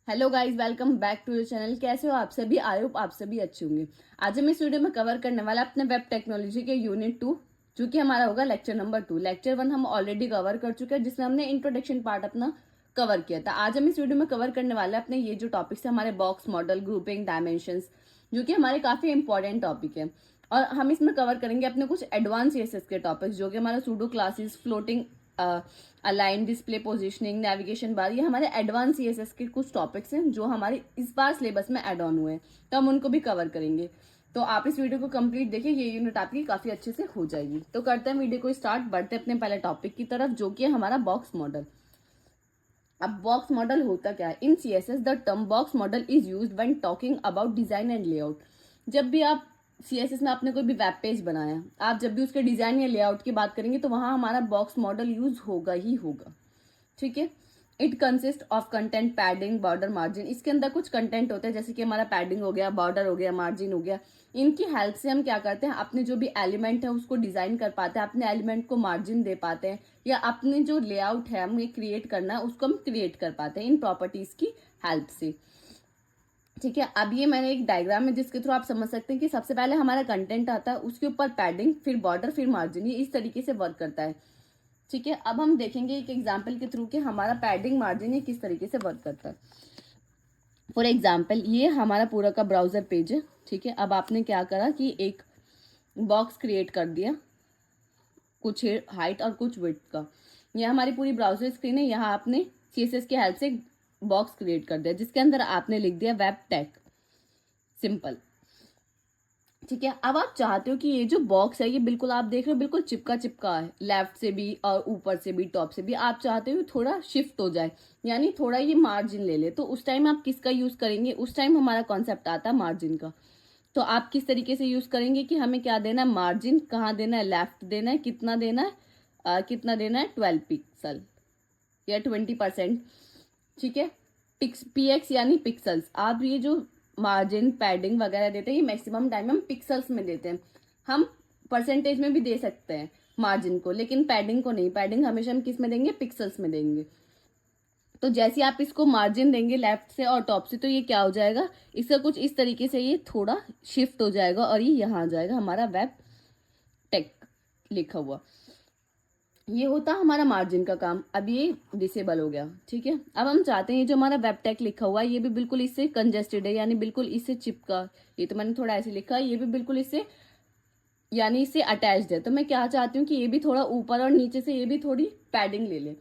Hello guys, welcome back to your channel. कैसे हो आप सभी? आई होप आप सभी अच्छे होंगे। आज हम इस वीडियो में कवर करने वाला अपने वेब टेक्नोलॉजी के यूनिट 2, जो कि हमारा होगा लेक्चर नंबर 2। लेक्चर 1 हम ऑलरेडी कवर कर चुके हैं, जिसमें हमने इंट्रोडक्शन पार्ट अपना कवर किया था। आज हम इस वीडियो में कवर करने वाले अपने ये जो टॉपिक्स है, हमारे बॉक्स मॉडल, ग्रुपिंग, डायमेंशंस, जो कि हमारे काफी इंपॉर्टेंट टॉपिक है। और हम इसमें कवर करेंगे अपने कुछ एडवांस सीएसएस के टॉपिक्स, जो कि हमारा pseudo classes, floating align, display positioning, navigation bar, ये हमारे एडवांस सीएसएस के कुछ टॉपिक्स हैं जो हमारे इस बार सिलेबस में ऐड ऑन हुए हैं, तो हम उनको भी कवर करेंगे। तो आप इस वीडियो को कंप्लीट देखिए, ये यूनिट आपकी काफी अच्छे से हो जाएगी। तो करते हैं वीडियो को स्टार्ट, बढ़ते हैं अपने पहले टॉपिक की तरफ, जो कि है हमारा बॉक्स मॉडल। अब बॉक्स मॉडल होता क्या है? In CSS the term box model is used when talking about design and layout. जब भी आप सीएसएस में आपने कोई भी वेब पेज बनाया, आप जब भी उसके डिजाइन या लेआउट की बात करेंगे, तो वहां हमारा बॉक्स मॉडल यूज होगा ही होगा। ठीक है। It consist of content, padding, border, margin. इसके अंदर कुछ कंटेंट होते हैं, जैसे कि हमारा पैडिंग हो गया, बॉर्डर हो गया, मार्जिन हो गया। इनकी हेल्प से हम क्या करते हैं, अपने जो भी एलिमेंट है उसको डिजाइन कर पाते हैं, अपने एलिमेंट को मार्जिन दे पाते हैं, या अपने जो लेआउट है हमें क्रिएट करना है उसको हम क्रिएट कर पाते हैं इन प्रॉपर्टीज की हेल्प से। ठीक है। अब ये मैंने एक डायग्राम है जिसके थ्रू आप समझ सकते हैं कि सबसे पहले हमारा कंटेंट आता है, उसके ऊपर पैडिंग, फिर बॉर्डर, फिर मार्जिन। ये इस तरीके से वर्क करता है। ठीक है। अब हम देखेंगे एक एग्जाम्पल के थ्रू कि हमारा पैडिंग, मार्जिन ये किस तरीके से वर्क करता है। फॉर एग्जाम्पल, ये हमारा पूरा का ब्राउजर पेज है। ठीक है। अब आपने क्या करा कि एक बॉक्स क्रिएट कर दिया, कुछ हाइट और कुछ विड्थ का। यह हमारी पूरी ब्राउजर स्क्रीन है। यहाँ आपने सीएसएस की हेल्प से बॉक्स क्रिएट कर दिया, जिसके अंदर आपने लिख दिया वेब टेक, सिंपल। ठीक है। अब आप चाहते हो कि ये जो बॉक्स है, ये बिल्कुल आप देख रहे हो बिल्कुल चिपका चिपका है, लेफ्ट से भी और ऊपर से भी, टॉप से भी। आप चाहते हो थोड़ा शिफ्ट हो जाए, यानी थोड़ा ये मार्जिन ले ले, तो उस टाइम आप किसका यूज करेंगे? उस टाइम हमारा कॉन्सेप्ट आता है मार्जिन का। तो आप किस तरीके से यूज करेंगे कि हमें क्या देना है, मार्जिन कहाँ देना है, लेफ्ट देना है, कितना देना है, कितना देना है, 12 पिक्सल या 20%। ठीक है। पीएक्स यानी पिक्सल्स। आप ये जो मार्जिन, पैडिंग वगैरह देते हैं, ये मैक्सिमम टाइम हम पिक्सल्स में देते हैं। हम परसेंटेज में भी दे सकते हैं मार्जिन को, लेकिन पैडिंग को नहीं। पैडिंग हमेशा हम किस में देंगे? पिक्सल्स में देंगे। तो जैसे आप इसको मार्जिन देंगे लेफ्ट से और टॉप से, तो ये क्या हो जाएगा, इसका कुछ इस तरीके से ये थोड़ा शिफ्ट हो जाएगा और ये यहाँ आ जाएगा हमारा वेब टेक लिखा हुआ। ये होता हमारा मार्जिन का काम। अब ये डिसेबल हो गया। ठीक है। अब हम चाहते हैं ये जो हमारा वेब टेक लिखा हुआ है, ये भी बिल्कुल इससे कंजेस्टेड है, यानी बिल्कुल इससे चिपका। ये तो मैंने थोड़ा ऐसे लिखा है, ये भी बिल्कुल इससे यानी इससे अटैच्ड है। तो मैं क्या चाहती हूँ कि ये भी थोड़ा ऊपर और नीचे से ये भी थोड़ी पैडिंग ले ले।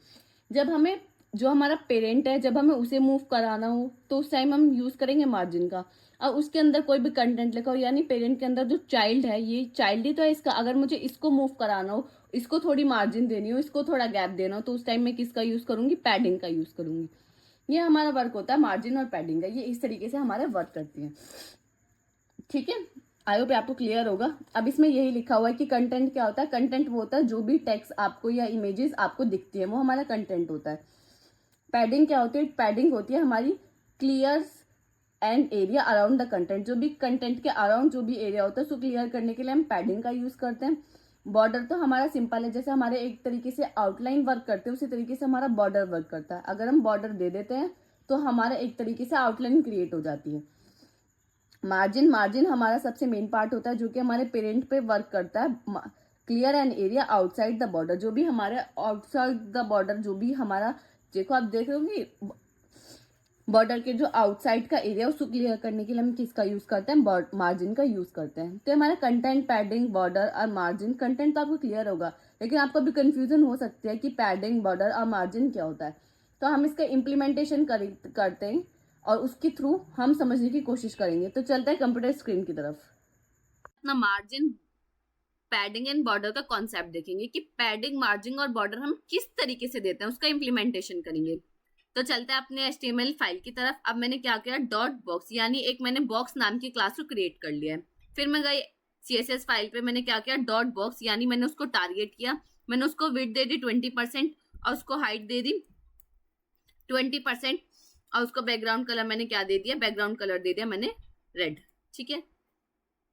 जब हमें जो हमारा पेरेंट है, जब हमें उसे मूव कराना हो, तो उस टाइम हम यूज करेंगे मार्जिन का। और उसके अंदर कोई भी कंटेंट लिखा हो, यानी पेरेंट के अंदर जो चाइल्ड है, ये चाइल्ड ही तो है इसका। अगर मुझे इसको मूव कराना हो, इसको थोड़ी मार्जिन देनी हो, इसको थोड़ा गैप देना हो, तो उस टाइम में किसका यूज करूंगी? पैडिंग का यूज करूंगी। ये हमारा वर्क होता है मार्जिन और पैडिंग का। ये इस तरीके से हमारा वर्क करती है। ठीक है। आई होप आपको क्लियर होगा। अब इसमें यही लिखा हुआ है कि कंटेंट क्या होता है। कंटेंट वो होता है जो भी टेक्स्ट आपको या इमेजेस आपको दिखती है, वो हमारा कंटेंट होता है। पैडिंग क्या होती है? पैडिंग होती है हमारी clear and area around the content. जो भी कंटेंट के अराउंड जो भी एरिया होता है, उसको क्लियर करने के लिए हम पैडिंग का यूज करते हैं। बॉर्डर तो हमारा सिंपल है, जैसे हमारे एक तरीके से आउटलाइन वर्क करते हैं, उसी तरीके से हमारा बॉर्डर वर्क करता है। अगर हम बॉर्डर दे देते हैं तो हमारा एक तरीके से आउटलाइन क्रिएट हो जाती है। मार्जिन, मार्जिन हमारा सबसे मेन पार्ट होता है, जो कि हमारे पेरेंट पे वर्क करता है। Clear an area outside the border, जो भी हमारे आउटसाइड द बॉर्डर, जो भी हमारा, देखो आप देख रहे हो कि बॉर्डर के जो आउटसाइड का एरिया, उसको क्लियर करने के लिए हम किसका यूज करते हैं? मार्जिन का यूज करते हैं। तो हमारा कंटेंट, पैडिंग, बॉर्डर और मार्जिन। कंटेंट तो आपको क्लियर होगा, लेकिन आपको भी कंफ्यूजन हो सकती है कि पैडिंग, बॉर्डर और मार्जिन क्या होता है। तो हम इसका इम्प्लीमेंटेशन करते हैं और उसके थ्रू हम समझने की कोशिश करेंगे। तो चलते हैं कंप्यूटर स्क्रीन की तरफ। अपना मार्जिन, पैडिंग एंड बॉर्डर का कॉन्सेप्ट देखेंगे कि पैडिंग, मार्जिन और बॉर्डर हम किस तरीके से देते हैं, उसका इम्प्लीमेंटेशन करेंगे। तो चलते हैं अपने HTML फाइल की तरफ। अब मैंने क्या किया, डॉट बॉक्स यानी एक मैंने बॉक्स नाम की क्लास को क्रिएट कर लिया है। फिर मैं गई CSS फाइल पे, मैंने क्या किया, डॉट बॉक्स यानी मैंने उसको टारगेट किया। मैंने उसको विड्थ दे दी 20% और उसको हाइट दे दी 20%। और उसको बैकग्राउंड कलर मैंने क्या दे दिया, बैकग्राउंड कलर दे दिया मैंने रेड। ठीक है।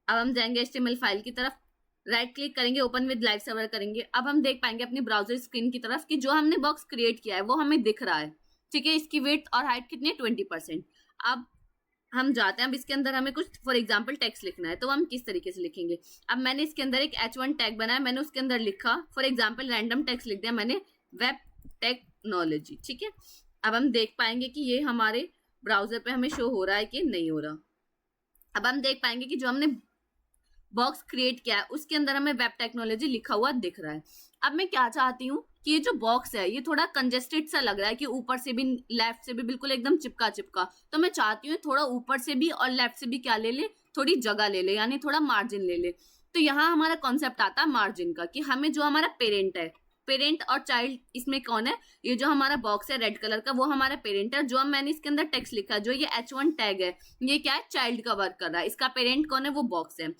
अब हम जाएंगे HTML फाइल की तरफ, राइट क्लिक करेंगे, ओपन विद लाइव सर्वर करेंगे। अब हम देख पाएंगे अपनी ब्राउजर स्क्रीन की तरफ कि जो हमने बॉक्स क्रिएट किया है वो हमें दिख रहा है। ठीक है, इसकी विड्थ और हाइट कितनी है 20%। अब हम जाते हैं, अब इसके अंदर हमें कुछ फॉर एग्जांपल टेक्स्ट लिखना है, तो हम किस तरीके से लिखेंगे। अब मैंने इसके अंदर एक H1 टैग बनाया, मैंने उसके अंदर लिखा फॉर एग्जांपल रैंडम टेक्स्ट लिख दिया मैंने वेब टेक्नोलॉजी। ठीक है, अब हम देख पाएंगे कि ये हमारे ब्राउजर पे हमें शो हो रहा है कि नहीं हो रहा। अब हम देख पाएंगे कि जो हमने बॉक्स क्रिएट किया है उसके अंदर हमें वेब टेक्नोलॉजी लिखा हुआ दिख रहा है। अब मैं क्या चाहती हूँ कि ये जो बॉक्स है ये थोड़ा कंजेस्टेड सा लग रहा है कि ऊपर से भी लेफ्ट से भी बिल्कुल एकदम चिपका चिपका, तो मैं चाहती हूँ थोड़ा ऊपर से भी और लेफ्ट से भी क्या ले ले, थोड़ी जगह ले ले, यानी थोड़ा मार्जिन ले ले। तो यहाँ हमारा कॉन्सेप्ट आता है मार्जिन का, कि हमें जो हमारा पेरेंट है, पेरेंट और चाइल्ड इसमें कौन है, ये जो हमारा बॉक्स है रेड कलर का वो हमारा पेरेंट है। जो मैंने इसके अंदर टेक्स्ट लिखा है, जो ये H1 टैग है, ये क्या है, चाइल्ड का वर्क कर रहा है। इसका पेरेंट कौन है, वो बॉक्स है।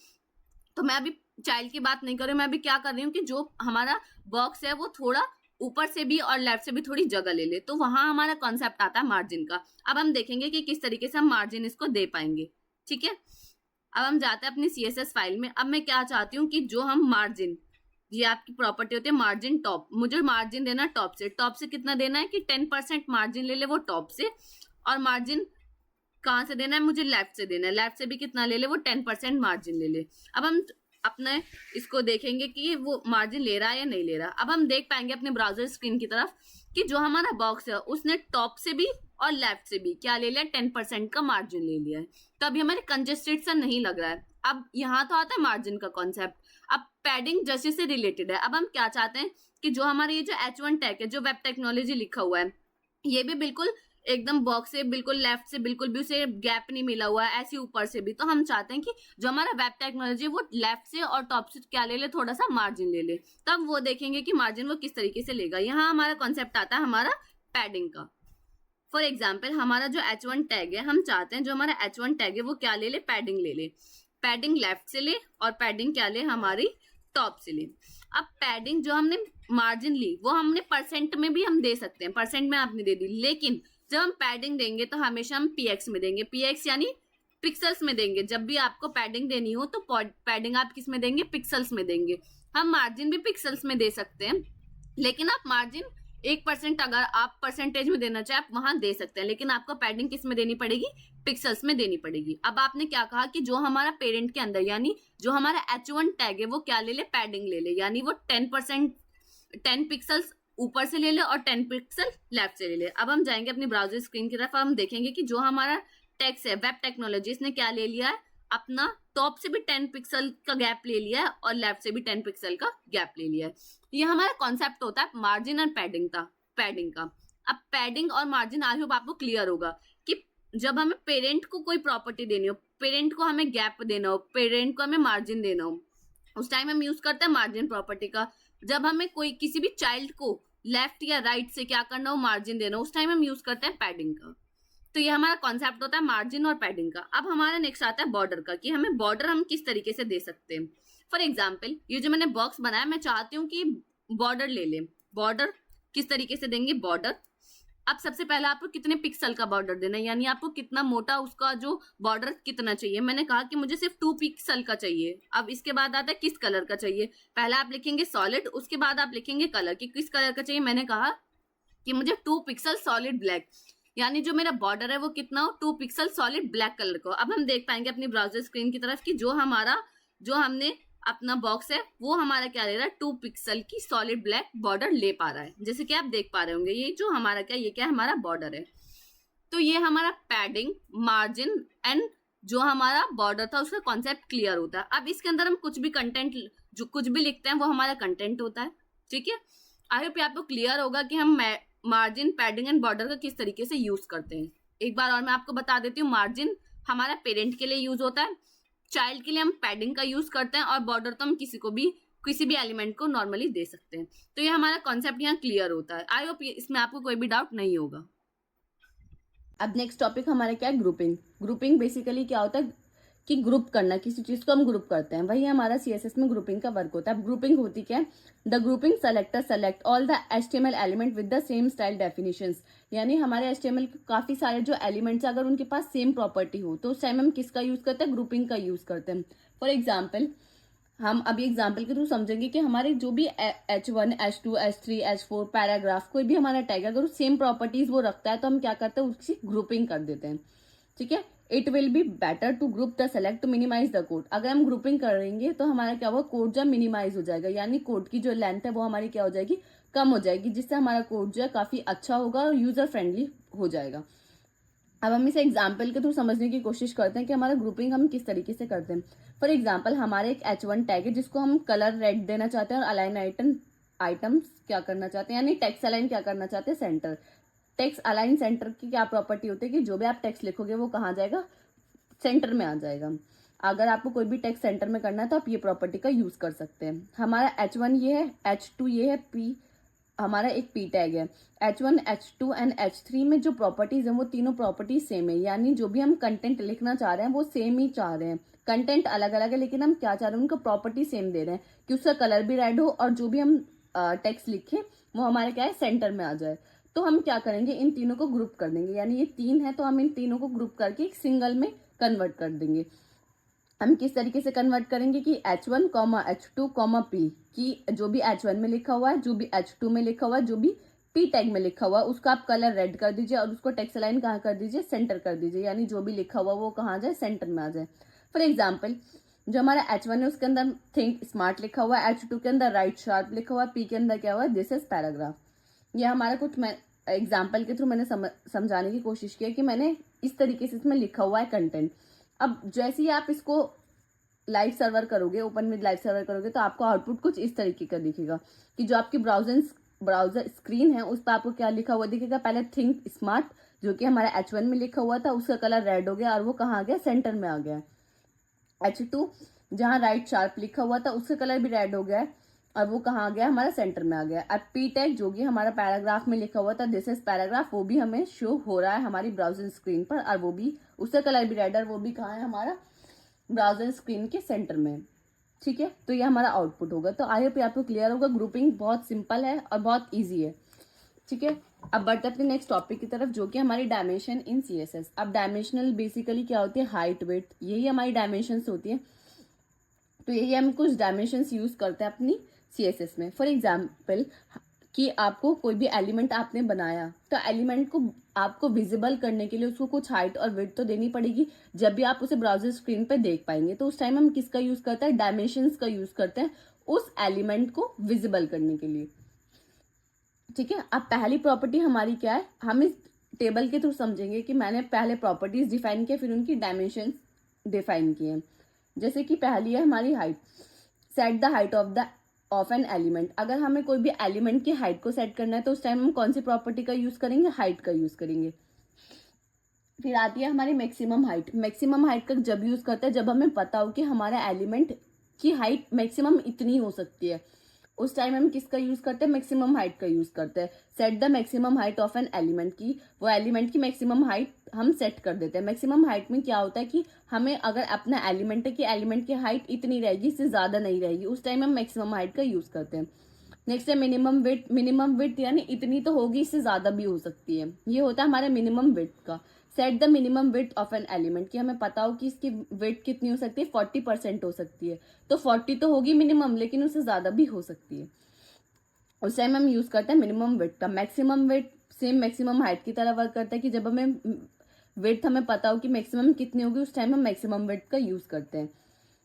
तो मैं अभी चाइल्ड की बात नहीं कर रही हूँ, मैं अभी क्या कर रही हूँ कि जो हमारा बॉक्स है वो थोड़ा ऊपर से भी और लेफ्ट से भी थोड़ी जगह ले ले, तो वहां हमारा कॉन्सेप्ट आता है मार्जिन का। अब हम देखेंगे कि किस तरीके से हम मार्जिन इसको दे पाएंगे। ठीक है, अब हम जाते हैं अपनी CSS फाइल में। अब मैं क्या चाहती हूँ कि जो हम मार्जिन, ये आपकी प्रॉपर्टी होती है मार्जिन टॉप, मुझे मार्जिन देना टॉप से। टॉप से कितना देना है कि 10% मार्जिन ले ले वो टॉप से, और मार्जिन कहाँ से देना है, मुझे लेफ्ट से देना है। लेफ्ट से भी कितना ले ले, वो 10% मार्जिन ले ले। अब हम अपने इसको देखेंगे कि वो मार्जिन ले रहा है या नहीं ले रहा। अब हम देख पाएंगे अपने ब्राउजर स्क्रीन की तरफ कि जो हमारा बॉक्स है उसने टॉप से भी और लेफ्ट से भी क्या ले लिया, 10% का मार्जिन ले लिया है। तो अभी हमारे कंजेस्टेड सा नहीं लग रहा है। अब यहाँ तो आता है मार्जिन का कॉन्सेप्ट। अब पैडिंग जैसे से रिलेटेड है। अब हम क्या चाहते हैं कि जो हमारे ये जो H1 टैग है, जो वेब टेक्नोलॉजी लिखा हुआ है, ये भी बिल्कुल एकदम बॉक्स से बिल्कुल लेफ्ट से बिल्कुल भी उसे गैप नहीं मिला हुआ है, ऐसे ऊपर से भी। तो हम चाहते हैं कि जो हमारा वेब टेक्नोलॉजी वो लेफ्ट से और टॉप से क्या ले ले, थोड़ा सा मार्जिन ले ले। तब वो देखेंगे कि मार्जिन वो किस तरीके से लेगा। यहाँ हमारा कॉन्सेप्ट आता है हमारा पैडिंग का। फॉर एग्जाम्पल हमारा जो H1 टैग है, हम चाहते हैं जो हमारा H1 टैग है वो क्या ले ले, पैडिंग ले ले। पैडिंग लेफ्ट से ले और पैडिंग क्या ले, हमारी टॉप से ले। अब पैडिंग जो हमने मार्जिन ली वो हमने परसेंट में भी हम दे सकते हैं, परसेंट में आपने दे दी, लेकिन जब हम पैडिंग देंगे तो हमेशा हम PX में देंगे। PX यानी पिक्सल्स में देंगे। जब भी आपको पैडिंग देनी हो तो पैडिंग आप किस में देंगे, पिक्सल्स में देंगे। हम मार्जिन भी पिक्सल्स में दे सकते हैं, लेकिन आप मार्जिन 1% अगर आप परसेंटेज में देना चाहे आप वहां दे सकते हैं, लेकिन आपको पैडिंग किस में देनी पड़ेगी, पिक्सल्स में देनी पड़ेगी। अब आपने क्या कहा कि जो हमारा पेरेंट के अंदर यानी जो हमारा H1 टैग है वो क्या ले ले, पैडिंग ले ले, यानी वो 10 पिक्सल्स ऊपर से ले ले और 10 पिक्सल लेफ्ट से ले ले। अब हम जाएंगे अपनी ब्राउजर स्क्रीन की तरफ, हम देखेंगे कि जो हमारा टेक्स्ट है वेब टेक्नोलॉजी, इसने क्या ले लिया है, अपना टॉप से भी 10 पिक्सल का गैप ले लिया है और लेफ्ट से भी 10 पिक्सल का गैप ले लिया है। ये हमारा कॉन्सेप्ट होता है मार्जिन और पैडिंग का। अब पैडिंग और मार्जिन आई होप आपको क्लियर होगा कि जब हमें पेरेंट को कोई प्रॉपर्टी देनी हो, पेरेंट को हमें गैप देना हो, पेरेंट को हमें मार्जिन देना हो, उस टाइम हम यूज करते हैं मार्जिन प्रॉपर्टी का। जब हमें कोई किसी भी चाइल्ड को लेफ्ट या राइट से क्या करना हो, मार्जिन देना हो, उस टाइम हम यूज करते हैं पैडिंग का। तो ये हमारा कॉन्सेप्ट होता है मार्जिन और पैडिंग का। अब हमारा नेक्स्ट आता है बॉर्डर का, कि हमें बॉर्डर हम किस तरीके से दे सकते हैं। फॉर एग्जाम्पल ये जो मैंने बॉक्स बनाया, मैं चाहती हूँ कि बॉर्डर ले ले। बॉर्डर किस तरीके से देंगे, बॉर्डर अब सबसे पहले आपको कितने पिक्सल का बॉर्डर देना है, यानी आपको कितना मोटा उसका जो बॉर्डर कितना चाहिए। मैंने कहा कि मुझे सिर्फ 2 पिक्सल का चाहिए। अब इसके बाद आता है किस कलर का चाहिए। पहले आप लिखेंगे सॉलिड, उसके बाद आप लिखेंगे कलर कि किस कलर का चाहिए। मैंने कहा कि मुझे 2 पिक्सल सॉलिड ब्लैक, यानी जो मेरा बॉर्डर है वो कितना हो, 2 पिक्सल सॉलिड ब्लैक कलर को। अब हम देख पाएंगे अपनी ब्राउजर स्क्रीन की तरफ कि जो हमने अपना बॉक्स है वो हमारा क्या ले रहा है, 2 पिक्सल की सॉलिड ब्लैक बॉर्डर ले पा रहा है। जैसे कि आप देख पा रहे होंगे ये जो हमारा ये क्या हमारा बॉर्डर है। तो ये हमारा पैडिंग, मार्जिन एंड जो हमारा बॉर्डर था उसका कॉन्सेप्ट क्लियर होता है। अब इसके अंदर हम कुछ भी कंटेंट, जो कुछ भी लिखते हैं वो हमारा कंटेंट होता है। ठीक है, आई होप आपको क्लियर होगा कि हम मार्जिन, पैडिंग एंड बॉर्डर का किस तरीके से यूज करते हैं। एक बार और मैं आपको बता देती हूँ, मार्जिन हमारा पेरेंट के लिए यूज होता है, चाइल्ड के लिए हम पैडिंग का यूज करते हैं, और बॉर्डर तो हम किसी भी एलिमेंट को नॉर्मली दे सकते हैं। तो ये हमारा कॉन्सेप्ट यहाँ क्लियर होता है। आई होप इसमें आपको कोई भी डाउट नहीं होगा। अब नेक्स्ट टॉपिक हमारा क्या है, ग्रुपिंग। ग्रुपिंग बेसिकली क्या होता है कि ग्रुप करना, किसी चीज को हम ग्रुप करते हैं, वही हमारा CSS में ग्रुपिंग का वर्क होता है। अब ग्रुपिंग होती क्या है, the grouping selector select all the HTML element with the same style definitions, यानी हमारे HTML के काफी सारे जो एलिमेंट्स अगर उनके पास सेम प्रॉपर्टी हो तो उस टाइम हम किसका यूज करते हैं, ग्रुपिंग का यूज करते हैं। फॉर एग्जाम्पल हम अभी एग्जाम्पल के थ्रू समझेंगे कि हमारे जो भी H1, H2, H3, H4 paragraph कोई भी हमारा टैग अगर सेम प्रॉपर्टीज वो रखता है तो हम क्या करते हैं, उसकी ग्रुपिंग कर देते हैं। ठीक है, it will be better to group the select to minimize the code. अगर हम ग्रुपिंग करेंगे तो हमारा क्या होगा, कोड जो मिनिमाइज हो जाएगा, यानी कोड की जो लेंथ है वो हमारी क्या हो जाएगी, कम हो जाएगी, जिससे हमारा कोड जो है काफी अच्छा होगा और यूजर फ्रेंडली हो जाएगा। अब हम इसे एग्जाम्पल के थ्रू समझने की कोशिश करते हैं कि हमारा ग्रुपिंग हम किस तरीके से करते हैं। फॉर एग्जाम्पल हमारे एक H1 टैग है जिसको हम कलर रेड देना चाहते हैं और अलाइन आइटम्स क्या करना चाहते हैं, यानी टेक्स्ट अलाइन क्या करना चाहते हैं, सेंटर। टेक्स्ट अलाइन सेंटर की क्या प्रॉपर्टी होती है कि जो भी आप टेक्स्ट लिखोगे वो कहाँ जाएगा, सेंटर में आ जाएगा। अगर आपको कोई भी टेक्स्ट सेंटर में करना है तो आप ये प्रॉपर्टी का यूज कर सकते हैं। हमारा H1 ये है, H2 ये है, P हमारा एक P टैग है। H1, H2 एंड H3 में जो प्रॉपर्टीज हैं वो तीनों प्रॉपर्टीज सेम है, यानी जो भी हम कंटेंट लिखना चाह रहे हैं वो सेम ही चाह रहे हैं। कंटेंट अलग अलग है लेकिन हम क्या चाह रहे हैं, उनको प्रॉपर्टी सेम दे रहे हैं कि उसका कलर भी रेड हो और जो भी हम टेक्स्ट लिखे वो हमारे क्या है, सेंटर में आ जाए। तो हम क्या करेंगे, इन तीनों को ग्रुप कर देंगे, यानी ये तीन है तो हम इन तीनों को ग्रुप करके एक सिंगल में कन्वर्ट कर देंगे। हम किस तरीके से कन्वर्ट करेंगे कि H1, H2, P की जो भी H1 में लिखा हुआ है, जो भी H2 में लिखा हुआ है, जो भी P टैग में लिखा हुआ है उसका आप कलर रेड कर दीजिए और उसको टेक्स्ट लाइन कहाँ कर दीजिए, सेंटर कर दीजिए, यानी जो भी लिखा हुआ वो कहाँ जाए, सेंटर में आ जाए। फॉर एग्जाम्पल जो हमारा H1 है उसके अंदर थिंक स्मार्ट लिखा हुआ है, H2 के अंदर राइट शार्प लिखा हुआ है, P के अंदर क्या हुआ है, दिस इज पैराग्राफ। ये हमारा कुछ मैं एग्जाम्पल के थ्रू मैंने समझाने की कोशिश की है कि मैंने इस तरीके से इसमें लिखा हुआ है कंटेंट। अब जैसे ही आप इसको लाइव सर्वर करोगे, ओपन विद लाइव सर्वर करोगे तो आपको आउटपुट कुछ इस तरीके का दिखेगा कि जो आपकी ब्राउजर स्क्रीन है उस पर आपको क्या लिखा हुआ दिखेगा, पहले थिंक स्मार्ट जो कि हमारा H1 में लिखा हुआ था उसका कलर रेड हो गया और वो कहाँ आ गया, सेंटर में आ गया। H2 जहाँ राइट शार्प लिखा हुआ था उसका कलर भी रेड हो गया और वो कहाँ आ गया, हमारा सेंटर में आ गया। अब P टैग जो कि हमारा पैराग्राफ में लिखा हुआ था दिस इज पैराग्राफ, वो भी हमें शो हो रहा है हमारी ब्राउजर स्क्रीन पर और वो भी उसका कलर भी रेड और वो भी कहाँ है, हमारा ब्राउजर स्क्रीन के सेंटर में। ठीक है, तो ये हमारा आउटपुट होगा। तो आई होप आपको क्लियर होगा, ग्रुपिंग बहुत सिंपल है और बहुत इजी है। ठीक है, अब बढ़ते अपने नेक्स्ट टॉपिक की तरफ जो कि हमारी डायमेंशन इन CSS। अब डायमेंशनल बेसिकली क्या होती है, हाइट विड्थ, यही हमारी डायमेंशंस होती है। तो यही हम कुछ डायमेंशंस यूज करते हैं अपनी CSS में। फॉर एग्जाम्पल कि आपको कोई भी एलिमेंट आपने बनाया तो एलिमेंट को आपको विजिबल करने के लिए उसको कुछ हाइट और विड्थ तो देनी पड़ेगी जब भी आप उसे ब्राउजर स्क्रीन पे देख पाएंगे। तो उस टाइम हम किसका यूज करते हैं, डायमेंशंस का यूज करते हैं उस एलिमेंट को विजिबल करने के लिए। ठीक है, अब पहली प्रॉपर्टी हमारी क्या है, हम इस टेबल के थ्रू समझेंगे कि मैंने पहले प्रॉपर्टीज डिफाइन किए फिर उनकी डायमेंशंस डिफाइन किए। जैसे कि पहली है हमारी height, set the height of an element. अगर हमें कोई भी एलिमेंट की हाइट को सेट करना है तो उस टाइम हम कौन सी प्रॉपर्टी का यूज करेंगे, हाइट का यूज करेंगे। फिर आती है हमारी मैक्सिमम हाइट। मैक्सिमम हाइट का जब यूज करते हैं जब हमें पता हो कि हमारा एलिमेंट की हाइट मैक्सिमम इतनी हो सकती है, उस टाइम हम किसका यूज करते हैं, मैक्सिमम हाइट का यूज करते हैं। Set the maximum height of an element की, वो एलिमेंट की मैक्सिमम हाइट हम सेट कर देते हैं। मैक्सिमम हाइट में क्या होता है कि हमें अगर अपना एलिमेंट है कि एलिमेंट की हाइट इतनी रहेगी, इससे ज्यादा नहीं रहेगी, उस टाइम हम मैक्सिमम हाइट का यूज करते हैं। नेक्स्ट है मिनिमम विड्थ। मिनिमम विड्थ यानी इतनी तो होगी, इससे ज्यादा भी हो सकती है, ये होता है हमारे मिनिमम विड्थ का। Set the minimum width of an element कि हमें पता हो कि इसकी विड्थ कितनी हो सकती है, 40% हो सकती है। तो 40 तो होगी मिनिमम, लेकिन उससे ज्यादा भी हो सकती है, उस टाइम हम यूज करते हैं मिनिमम विड्थ का। Maximum width same maximum height की तरह वर्क करता है कि जब हमें विड्थ हमें पता हो कि मैक्सिमम कितनी होगी, उस टाइम हम मैक्सिमम विड्थ का यूज करते हैं।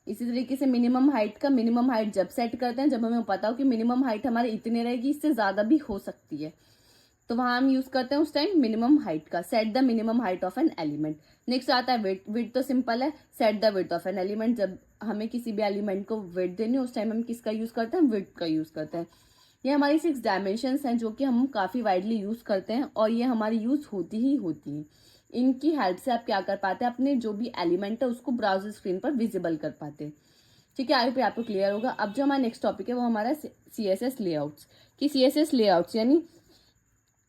इसी तरीके से मिनिमम हाइट का, मिनिमम हाइट जब सेट करते हैं जब हमें पता हो कि मिनिमम हाइट हमारी इतनी रहेगी, इससे ज्यादा भी हो सकती है, तो वहां हम यूज करते हैं उस टाइम मिनिमम हाइट का। Set the minimum height of an element. Next आता है विड्थ। विड्थ तो सिंपल है, set the width of an element. जब हमें किसी भी एलिमेंट को विड्थ देनी उस टाइम हम किसका यूज करते हैं, विड्थ का यूज करते हैं। ये हमारी 6 डायमेंशंस हैं जो कि हम काफी वाइडली यूज करते हैं और ये हमारी यूज होती ही होती है। इनकी हेल्प से आप क्या कर पाते हैं, अपने जो भी एलिमेंट है उसको ब्राउजर स्क्रीन पर विजिबल कर पाते हैं। ठीक है, आई होप आपको क्लियर होगा। अब जो हमारा नेक्स्ट टॉपिक है वो हमारा CSS लेआउट्स। कि CSS लेआउट्स यानी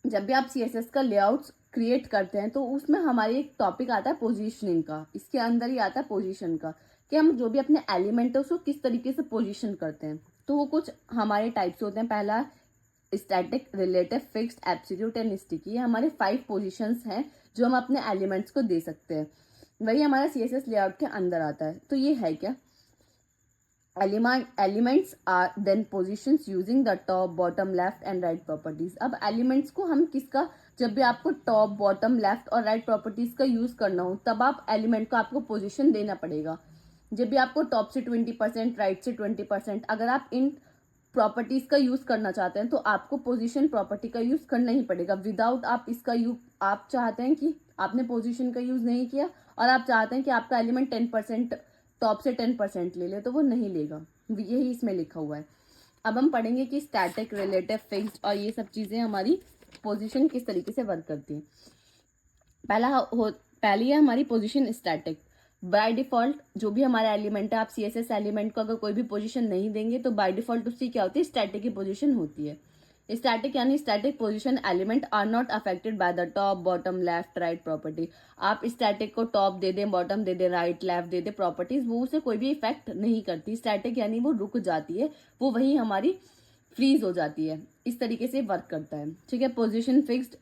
जब भी आप CSS का लेआउट्स क्रिएट करते हैं तो उसमें हमारी एक टॉपिक आता है पोजीशनिंग का। इसके अंदर ही आता है पोजीशन का, कि हम जो भी अपने एलिमेंट है उसको किस तरीके से पोजीशन करते हैं। तो वो कुछ हमारे टाइप्स होते हैं। पहला static, relative, fixed, absolute and sticky. ये हमारे 5 पोजीशंस हैं जो हम अपने एलिमेंट्स को दे सकते हैं। वही हमारा CSS लेआउट के अंदर आता है। तो ये है क्या, elements are then positions using the top bottom left and right properties. अब एलिमेंट्स को हम किसका, जब भी आपको टॉप बॉटम लेफ्ट और राइट प्रॉपर्टीज का यूज करना हो तब आप एलिमेंट को आपको पोजीशन देना पड़ेगा। जब भी आपको टॉप से 20%, राइट से 20%, अगर आप इन प्रॉपर्टीज का यूज करना चाहते हैं तो आपको पोजीशन प्रॉपर्टी का यूज करना ही पड़ेगा। विदाउट आप इसका यूज, आप चाहते हैं कि आपने पोजीशन का यूज नहीं किया और आप चाहते हैं कि आपका एलिमेंट 10% टॉप से 10% ले ले, तो वो नहीं लेगा। यही इसमें लिखा हुआ है। अब हम पढ़ेंगे कि स्टैटिक, रिलेटिव, फिक्स्ड और ये सब चीजें हमारी पोजीशन किस तरीके से वर्क करती है। पहली है हमारी पोजीशन स्टैटिक। बाय डिफॉल्ट जो भी हमारा एलिमेंट है, आप CSS एलिमेंट को अगर कोई भी पोजीशन नहीं देंगे तो बाय डिफॉल्ट उसकी क्या होती है, स्टैटिक की पोजीशन होती है। स्टैटिक यानी static position element are not affected by the top bottom left right property. आप स्टैटिक को टॉप दे दें, बॉटम दे दें, राइट लेफ्ट दे दें प्रॉपर्टीज, वो उसे कोई भी इफेक्ट नहीं करती। स्टैटिक यानी वो रुक जाती है, वो वही हमारी फ्रीज हो जाती है। इस तरीके से वर्क करता है, ठीक है। Position fixed,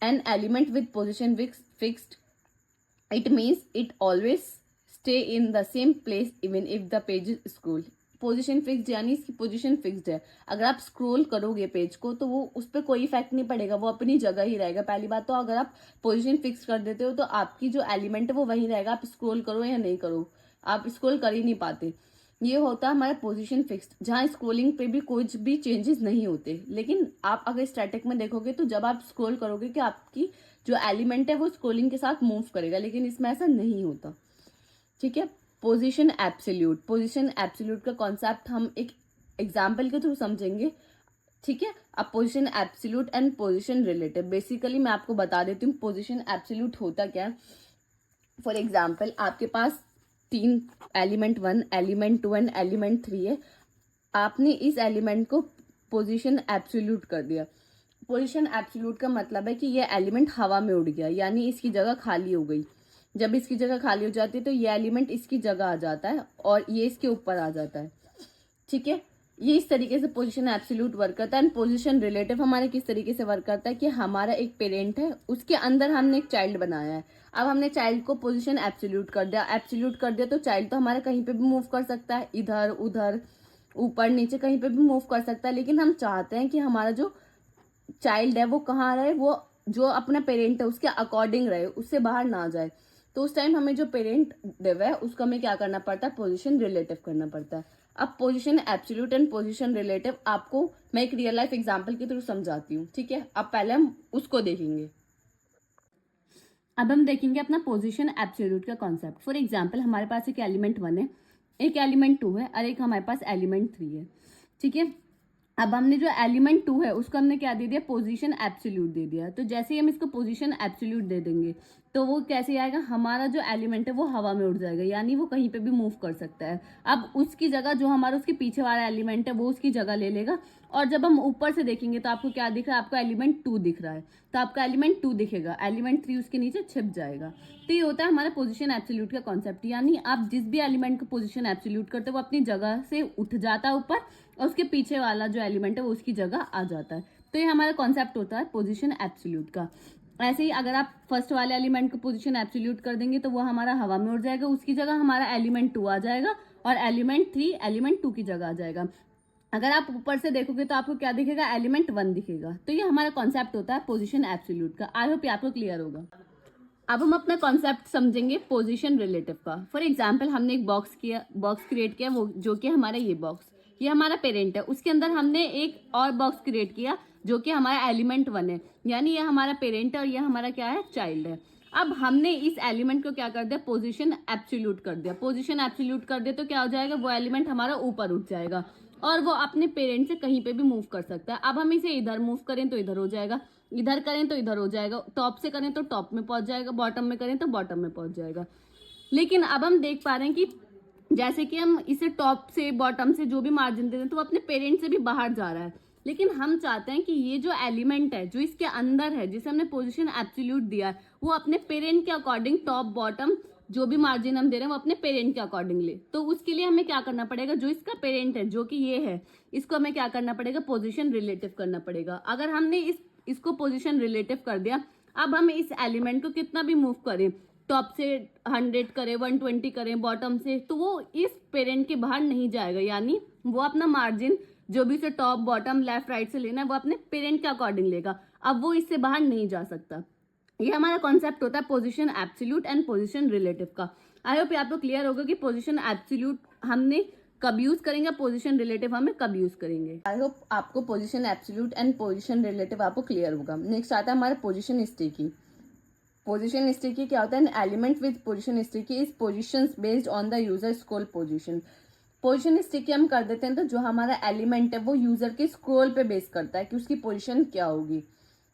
an element with position fixed, it means it always stay in the same place even if the page is scroll. Position fixed यानी इसकी पोजीशन फिक्स्ड है। अगर आप स्क्रॉल करोगे पेज को तो वो उस पर कोई इफेक्ट नहीं पड़ेगा, वो अपनी जगह ही रहेगा। पहली बात तो अगर आप पोजीशन फिक्स कर देते हो तो आपकी जो एलिमेंट है वो वही रहेगा, आप स्क्रॉल करो या नहीं करो, आप स्क्रॉल कर ही नहीं पाते। ये होता है हमारा पोजीशन फिक्स्ड, जहाँ स्क्रोलिंग पे भी कुछ भी चेंजेस नहीं होते। लेकिन आप अगर स्टैटिक में देखोगे तो जब आप स्क्रॉल करोगे कि आपकी जो एलिमेंट है वो स्क्रोलिंग के साथ मूव करेगा, लेकिन इसमें ऐसा नहीं होता, ठीक है। पोजीशन एब्सोल्यूट, पोजीशन एब्सोल्यूट का कॉन्सेप्ट हम एक एग्जाम्पल के थ्रू समझेंगे, ठीक है। अब position absolute and position relative, basically मैं आपको बता देती हूँ पोजीशन एब्सोल्यूट होता क्या है। फॉर एग्जाम्पल आपके पास 3 एलिमेंट 1, एलिमेंट 2 एंड एलिमेंट 3 है। आपने इस एलिमेंट को पोजीशन एब्सोल्यूट कर दिया। पोजीशन एब्सोल्यूट का मतलब है कि ये एलिमेंट हवा में उड़ गया, यानी इसकी जगह खाली हो गई। जब इसकी जगह खाली हो जाती है तो ये एलिमेंट इसकी जगह आ जाता है और ये इसके ऊपर आ जाता है, ठीक है। ये इस तरीके से पोजीशन एब्सोल्यूट वर्क करता है। एंड पोजीशन रिलेटिव हमारे किस तरीके से वर्क करता है कि हमारा एक पेरेंट है, उसके अंदर हमने एक चाइल्ड बनाया है। अब हमने चाइल्ड को पोजीशन एब्सोल्यूट कर दिया तो चाइल्ड तो हमारा कहीं पे भी मूव कर सकता है, इधर उधर ऊपर नीचे कहीं पे भी मूव कर सकता है। लेकिन हम चाहते हैं कि हमारा जो चाइल्ड है वो कहाँ रहे, वो जो अपना पेरेंट है उसके अकॉर्डिंग रहे, उससे बाहर ना जाए। तो उस टाइम हमें जो पेरेंट दिया है उसको हमें क्या करना पड़ता है, पोजीशन रिलेटिव करना पड़ता है। अब position absolute and position relative आपको मैं एक रियल लाइफ एग्जांपल के थ्रू समझाती हूँ, ठीक है। अब पहले हम उसको देखेंगे। अब हम देखेंगे अपना पोजीशन एब्सोल्यूट का कॉन्सेप्ट। फॉर एग्जांपल हमारे पास एक एलिमेंट 1 है, एक एलिमेंट 2 है और एक हमारे पास एलिमेंट 3 है, ठीक है। अब हमने जो एलिमेंट 2 है उसको हमने क्या दे दिया, पोजीशन एब्सोल्यूट दे दिया। तो जैसे ही हम इसको पोजीशन एब्सोल्यूट दे देंगे तो वो कैसे आएगा, हमारा जो एलिमेंट है वो हवा में उड़ जाएगा, यानी वो कहीं पे भी मूव कर सकता है। अब उसकी जगह जो हमारा उसके पीछे वाला एलिमेंट है वो उसकी जगह ले लेगा। और जब हम ऊपर से देखेंगे तो आपको क्या दिख रहा है, आपको एलिमेंट 2 दिख रहा है, तो आपका एलिमेंट 2 दिखेगा, एलिमेंट 3 उसके नीचे छिप जाएगा। तो ये होता है हमारा पोजीशन एब्सोल्यूट का कॉन्सेप्ट, यानी आप जिस भी एलिमेंट को पोजीशन एब्सोल्यूट करते हो वो अपनी जगह से उठ जाता है ऊपर और उसके पीछे वाला जो एलिमेंट है वो उसकी जगह आ जाता है। तो ये हमारा कॉन्सेप्ट होता है पोजीशन एब्सोल्यूट का। ऐसे ही अगर आप फर्स्ट वाले एलिमेंट को पोजीशन एब्सोल्यूट कर देंगे तो वो हमारा हवा में उड़ जाएगा, उसकी जगह हमारा एलिमेंट 2 आ जाएगा और एलिमेंट 3 एलिमेंट 2 की जगह आ जाएगा। अगर आप ऊपर से देखोगे तो आपको क्या दिखेगा, एलिमेंट 1 दिखेगा। तो ये हमारा कॉन्सेप्ट होता है पोजीशन एब्सोल्यूट का। आई होप आपको क्लियर होगा। अब हम अपना कॉन्सेप्ट समझेंगे पोजीशन रिलेटिव का। फॉर एग्जाम्पल हमने एक बॉक्स क्रिएट किया, वो जो कि हमारा ये बॉक्स, ये हमारा पेरेंट है। उसके अंदर हमने एक और बॉक्स क्रिएट किया जो कि हमारा एलिमेंट 1 है, यानी ये हमारा पेरेंट है और ये हमारा क्या है, चाइल्ड है। अब हमने इस एलिमेंट को क्या कर दिया, पोजीशन एब्सोल्यूट कर दिया। पोजीशन एब्सोल्यूट कर दिया तो क्या हो जाएगा, वो एलिमेंट हमारा ऊपर उठ जाएगा और वो अपने पेरेंट से कहीं पे भी मूव कर सकता है। अब हम इसे इधर मूव करें तो इधर हो जाएगा, इधर करें तो इधर हो जाएगा, टॉप से करें तो टॉप में पहुंच जाएगा, बॉटम में करें तो बॉटम में पहुंच जाएगा। लेकिन अब हम देख पा रहे हैं कि जैसे कि हम इसे टॉप से बॉटम से जो भी मार्जिन दे रहे हैं तो वो अपने पेरेंट से भी बाहर जा रहा है। लेकिन हम चाहते हैं कि ये जो एलिमेंट है जो इसके अंदर है, जिसे हमने पोजीशन एब्सोल्यूट दिया है, वो अपने पेरेंट के अकॉर्डिंग टॉप बॉटम जो भी मार्जिन हम दे रहे हैं वो अपने पेरेंट के अकॉर्डिंग ले। तो उसके लिए हमें क्या करना पड़ेगा, जो इसका पेरेंट है जो कि ये है, इसको हमें क्या करना पड़ेगा, पोजीशन रिलेटिव करना पड़ेगा। अगर हमने इसको पोजीशन रिलेटिव कर दिया, अब हम इस एलिमेंट को कितना भी मूव करें, टॉप से 100 करें, 120 करें बॉटम से, तो वो इस पेरेंट के बाहर नहीं जाएगा, यानी वो अपना मार्जिन जो भी उसे टॉप बॉटम लेफ्ट राइट से लेना है वो अपने पेरेंट के अकॉर्डिंग लेगा। अब वो इससे बाहर नहीं जा सकता। ये हमारा कॉन्सेप्ट होता है position absolute and position relative का। आई होप आपको क्लियर होगा कि पोजीशन एब्सोल्यूट हमने कब यूज करेंगे, पोजीशन रिलेटिव हमें कब यूज करेंगे। आई होप आपको position absolute and position relative आपको क्लियर होगा। नेक्स्ट आता है हमारा पोजीशन स्टिकी। पोजीशन स्टिकी क्या होता है? An element with position sticky is positions based on the user scroll position. Position sticky हम कर देते हैं तो जो हमारा एलिमेंट है वो यूजर के स्क्रॉल पे बेस करता है कि उसकी पोजीशन क्या होगी।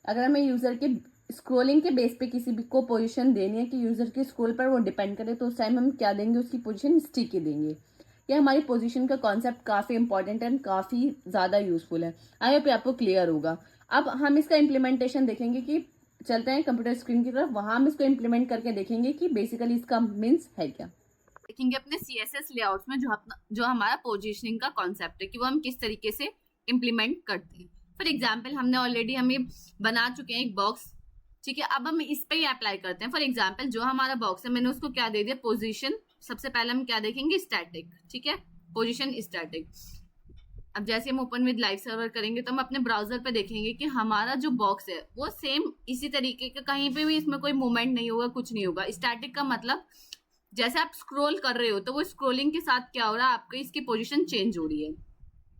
अगर हमें यूजर के स्क्रोलिंग के बेस पे किसी भी को पोजीशन देनी है कि यूजर के स्क्रोल पर वो डिपेंड करे, तो उस टाइम हम क्या देंगे? उसकी पोजीशन स्टिकी देंगे। ये हमारी पोजीशन का कॉन्सेप्ट काफी इंपॉर्टेंट एंड काफी ज्यादा यूजफुल है। आई होप आपको क्लियर होगा। अब हम इसका इम्प्लीमेंटेशन देखेंगे कि चलते हैं कंप्यूटर स्क्रीन की तरफ, वहां हम इसको इम्प्लीमेंट करके देखेंगे कि बेसिकली इसका मीन्स है क्या। देखेंगे अपने CSS लेआउट्स में जो हमारा पोजीशनिंग का कॉन्सेप्ट है कि वो हम किस तरीके से इम्प्लीमेंट करते हैं। फॉर एग्जाम्पल हमने ऑलरेडी हमें बना चुके हैं एक बॉक्स, ठीक है। अब हम इस पे ही अप्लाई करते हैं। फॉर एग्जाम्पल जो हमारा बॉक्स है मैंने उसको क्या दे दिया? पोजीशन। सबसे पहले हम क्या देखेंगे? स्टैटिक, ठीक है, पोजीशन स्टैटिक। अब जैसे हम ओपन विद लाइव सर्वर करेंगे तो हम अपने ब्राउजर पे देखेंगे कि हमारा जो बॉक्स है वो सेम इसी तरीके का, कहीं पे भी इसमें कोई मूवमेंट नहीं होगा, कुछ नहीं होगा। स्टैटिक का मतलब जैसे आप स्क्रॉल कर रहे हो तो वो स्क्रॉलिंग के साथ क्या हो रहा है, आपकी इसकी पोजीशन चेंज हो रही है।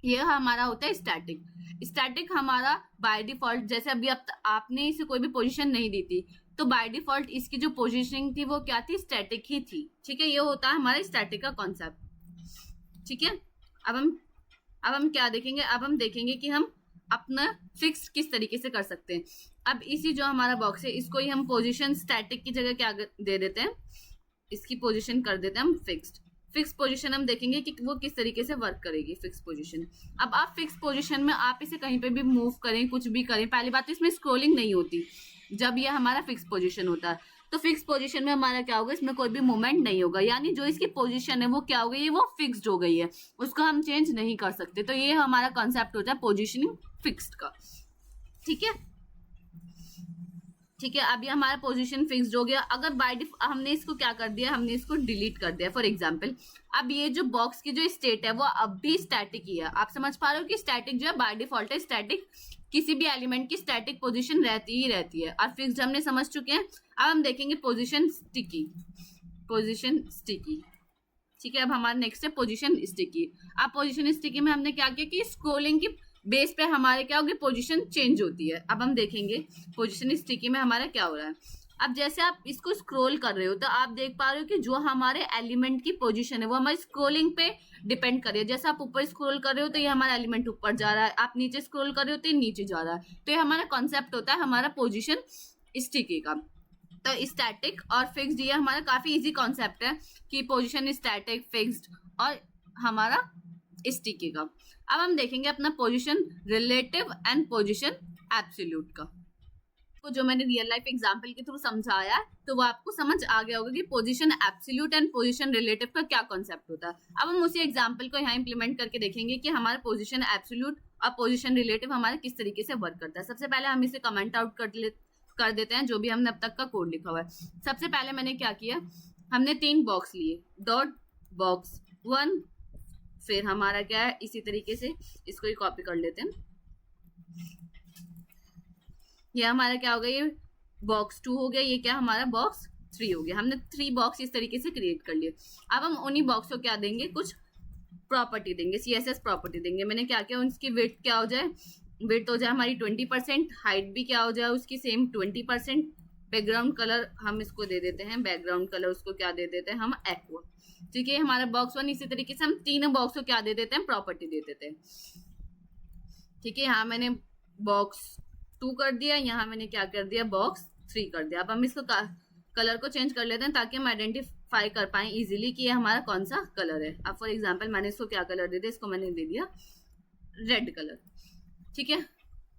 ये हमारा होता है स्टैटिक। स्टैटिक हमारा बाय डिफॉल्ट, जैसे अभी आपने इसे कोई भी पोजीशन नहीं दी थी तो बाय डिफॉल्ट इसकी जो पोजीशनिंग थी वो क्या थी? स्टैटिक ही थी, ठीक है। ये होता है हमारा स्टैटिक का कॉन्सेप्ट, ठीक है। अब हम क्या देखेंगे? अब हम देखेंगे कि हम अपना फिक्स किस तरीके से कर सकते हैं। अब इसी जो हमारा बॉक्स है इसको ही हम पोजीशन स्टैटिक की जगह क्या दे देते हैं? इसकी पोजीशन कर देते हैं हम फिक्स्ड। फिक्स पोजीशन हम देखेंगे कि वो किस तरीके से वर्क करेगी फिक्स पोजीशन। अब आप फिक्स पोजीशन में आप इसे कहीं पे भी मूव करें, कुछ भी करें, पहली बात तो इसमें स्क्रॉलिंग नहीं होती जब ये हमारा फिक्स पोजीशन होता है। तो फिक्स पोजीशन में हमारा क्या होगा? इसमें कोई भी मूवमेंट नहीं होगा, यानी जो इसकी पोजीशन है वो क्या हो गई है? वो फिक्स्ड हो गई है, उसको हम चेंज नहीं कर सकते। तो ये हमारा कॉन्सेप्ट होता है पोजीशनिंग फिक्स्ड का, ठीक है। ठीक है, अभी हमारा पोजीशन फिक्स्ड हो गया। अगर हमने इसको क्या कर दिया? हमने इसको डिलीट कर दिया। फॉर एग्जांपल अब ये जो बॉक्स की जो स्टेट है वो अब भी स्टैटिक ही है। आप समझ पा रहे हो कि स्टैटिक जो है बाय डिफॉल्ट है स्टैटिक, किसी भी एलिमेंट की स्टैटिक पोजीशन रहती ही रहती है। और फिक्स्ड हमने समझ चुके हैं। अब हम देखेंगे पोजीशन स्टिकी। पोजीशन स्टिकी, ठीक है। अब हमारा नेक्स्ट है पोजीशन स्टिकी। अब पोजीशन स्टिकी में हमने क्या किया कि स्क्रोलिंग की बेस पे हमारे क्या होगी? पोजीशन चेंज होती है। अब हम देखेंगे पोजीशन स्टिकी में हमारा क्या हो रहा है। अब जैसे आप इसको स्क्रॉल कर रहे हो तो आप देख पा रहे हो कि जो हमारे एलिमेंट की पोजीशन है वो हमारी स्क्रॉलिंग पे डिपेंड कर रही है। जैसे आप ऊपर स्क्रॉल कर रहे हो तो ये हमारा एलिमेंट ऊपर जा रहा है, आप नीचे स्क्रॉल कर रहे हो तो ये नीचे जा रहा है। तो ये हमारा कॉन्सेप्ट होता है हमारा पोजीशन स्टिकी का। तो स्टैटिक और फिक्स्ड ये हमारा काफी इजी कॉन्सेप्ट है कि पोजीशन स्टैटिक, फिक्स्ड और हमारा स्टिकी का। अब हम देखेंगे अपना position relative and position absolute का। तो जो मैंने रियल लाइफ एग्जांपल के थ्रू समझाया तो वो आपको समझ आ गया होगा कि position absolute and position relative का क्या कॉन्सेप्ट होता है। अब हम उसी एग्जांपल को यहाँ इंप्लीमेंट करके देखेंगे कि हमारा पोजीशन एब्सोल्यूट और पोजीशन रिलेटिव हमारा किस तरीके से वर्क करता है। सबसे पहले हम इसे कमेंट आउट कर देते हैं जो भी हमने अब तक का कोड लिखा हुआ है। सबसे पहले मैंने क्या किया, हमने 3 बॉक्स लिए, डॉट बॉक्स 1, फिर हमारा क्या है इसी तरीके से इसको ही कॉपी कर लेते हैं। ये हमारा क्या हो गया? ये बॉक्स 2 हो गया, ये क्या हमारा बॉक्स 3 हो गया। हमने 3 बॉक्स इस तरीके से क्रिएट कर लिए। अब हम उन्हीं बॉक्स को क्या देंगे? कुछ प्रॉपर्टी देंगे, CSS प्रॉपर्टी देंगे। मैंने क्या किया, उसकी विड्थ क्या हो जाए? विड्थ हो जाए हमारी 20%, हाइट भी क्या हो जाए उसकी सेम 20%। बैकग्राउंड कलर हम इसको दे देते हैं, बैकग्राउंड कलर उसको क्या दे देते हैं हम? एक्वा। ठीक है, हमारा बॉक्स 1। इसी तरीके से हम तीनों बॉक्स को क्या दे देते हैं? प्रॉपर्टी दे देते हैं। ठीक है, यहाँ मैंने बॉक्स 2 कर दिया, यहाँ मैंने क्या कर दिया? बॉक्स 3 कर दिया। अब हम इसको कलर को चेंज कर लेते हैं ताकि हम आइडेंटिफाई कर पाए इजीली कि ये हमारा कौन सा कलर है। अब फॉर एग्जांपल मैंने इसको क्या कलर दे दिया? इसको मैंने दे दिया रेड कलर। ठीक है,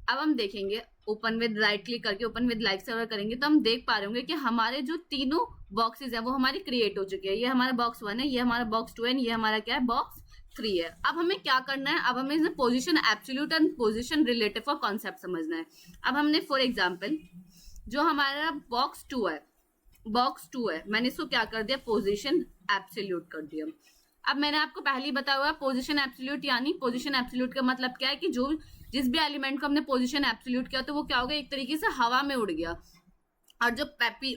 अब हम देखेंगे ओपन विद राइट क्लिक करके ओपन विद लाइव सर्वर करेंगे तो हम देख पा रहे होंगे कि हमारे जो तीनों बॉक्सेस है वो हमारी क्रिएट हो चुके हैं। ये हमारा बॉक्स 1 है, ये हमारा बॉक्स 2 है, ये हमारा क्या है? बॉक्स 3 है। अब हमें क्या करना है? अब हमें position absolute and position relative का कॉन्सेप्ट समझना है। अब हमने फॉर एग्जांपल जो हमारा बॉक्स 2 है बॉक्स 2 है, मैंने इसको क्या कर दिया, पोजीशन एब्सोल्यूट कर दिया। अब मैंने आपको पहले ही बताया हुआ पोजीशन एब्सोल्यूट, यानी पोजीशन एब्सोल्यूट का मतलब क्या है कि जो जिस भी एलिमेंट को हमने पोजीशन एब्सोल्यूट किया तो वो क्या हो गया, एक तरीके से हवा में उड़ गया, और जो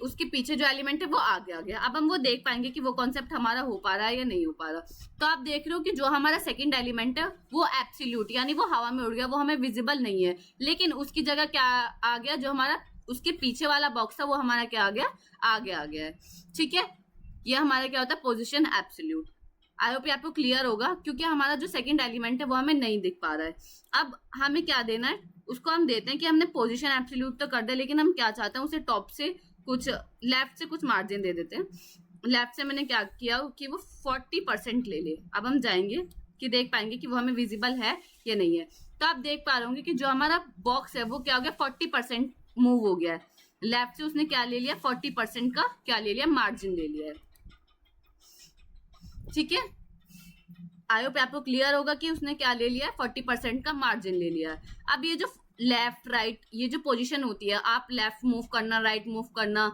उसके पीछे जो एलिमेंट है वो आगे आ गया। अब हम वो देख पाएंगे कि वो कॉन्सेप्ट हमारा हो पा रहा है या नहीं हो पा रहा। तो आप देख रहे हो कि जो हमारा सेकंड एलिमेंट है वो एब्सोल्यूट, यानी वो हवा में उड़ गया, वो हमें विजिबल नहीं है, लेकिन उसकी जगह क्या आ गया, जो हमारा उसके पीछे वाला बॉक्स है वो हमारा क्या आ गया, आगे आ गया है। ठीक है, ये हमारा क्या होता है, पोजिशन एब्सोल्यूट। आई होप आपको क्लियर होगा, क्योंकि हमारा जो सेकंड एलिमेंट है वो हमें नहीं दिख पा रहा है। अब हमें क्या देना है, उसको हम देते हैं कि हमने पोजीशन एब्सोल्यूट तो कर दिया, लेकिन हम क्या चाहते हैं, उसे टॉप से कुछ लेफ्ट से कुछ मार्जिन दे देते हैं। लेफ्ट से मैंने क्या किया कि वो 40% ले ले। अब हम जाएंगे कि देख पाएंगे कि वो हमें विजिबल है या नहीं है। तो आप देख पा रहे होंगे कि जो हमारा बॉक्स है वो क्या हो गया, 40% मूव हो गया है। लेफ्ट से उसने क्या ले लिया, 40% का क्या ले लिया, मार्जिन ले लिया है। ठीक है, आई होप आपको क्लियर होगा कि उसने क्या ले लिया है, 40% का मार्जिन ले लिया है। अब ये जो लेफ्ट राइट ये जो पोजीशन होती है, आप लेफ्ट मूव करना, राइट मूव करना,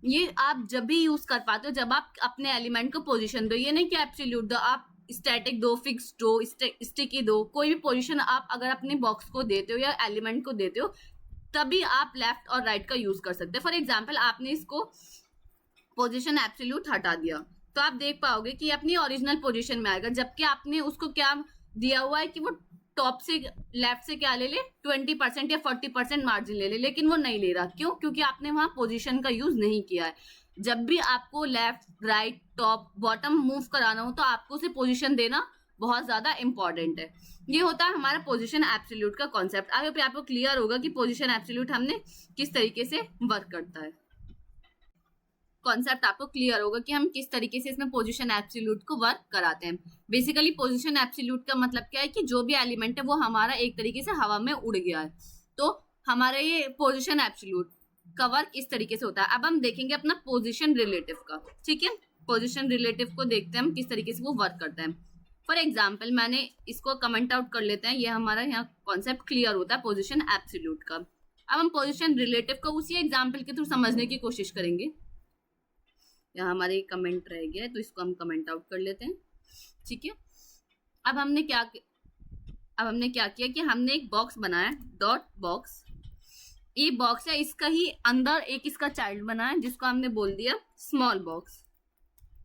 ये आप जब भी यूज कर पाते हो जब आप अपने एलिमेंट को पोजीशन दो। ये नहीं कि एब्सोल्यूट दो, आप स्टैटिक दो, फिक्स दो, स्टिकी दो, कोई भी पोजीशन आप अगर अपने बॉक्स को देते हो या एलिमेंट को देते हो तभी आप लेफ्ट और राइट का यूज कर सकते हैं। फॉर एग्जाम्पल आपने इसको पोजीशन एब्सोल्यूट हटा दिया तो आप देख पाओगे कि अपनी ओरिजिनल पोजीशन में आएगा, जबकि आपने उसको क्या दिया हुआ है कि वो टॉप से लेफ्ट से क्या ले ले, 20% या 40% मार्जिन ले ले, लेकिन वो नहीं ले रहा। क्यों? क्योंकि आपने वहां पोजीशन का यूज नहीं किया है। जब भी आपको left right top bottom move कराना हो तो आपको उसे पोजीशन देना बहुत ज्यादा इंपॉर्टेंट है। ये होता है हमारा पोजीशन एब्सोल्यूट का कॉन्सेप्ट। आगे आपको क्लियर होगा कि पोजीशन एब्सोल्यूट हमने किस तरीके से वर्क करता है। कॉन्सेप्ट आपको क्लियर होगा कि हम किस तरीके से इसमें पोजीशन एब्सोल्यूट को वर्क कराते हैं। बेसिकली पोजीशन एब्सोल्यूट का मतलब क्या है कि जो भी एलिमेंट है वो हमारा एक तरीके से हवा में उड़ गया है, तो हमारा ये पोजीशन एब्सोल्यूट का वर्क इस तरीके से होता है। अब हम देखेंगे अपना पोजीशन रिलेटिव का। ठीक है, पोजीशन रिलेटिव को देखते हैं हम किस तरीके से वो वर्क करता है। फॉर एग्जाम्पल मैंने इसको कमेंट आउट कर लेते हैं, ये हमारा यहाँ कॉन्सेप्ट क्लियर होता है पोजीशन एब्सोल्यूट का। अब हम पोजीशन रिलेटिव को उसी एग्जाम्पल के थ्रू समझने की कोशिश करेंगे। यहाँ हमारे कमेंट रह गया है तो इसको हम कमेंट आउट कर लेते हैं। ठीक है, अब हमने क्या किया कि हमने एक बॉक्स बनाया, डॉट बॉक्स। ये बॉक्स है, इसका ही अंदर एक इसका चाइल्ड बना है जिसको हमने बोल दिया स्मॉल बॉक्स।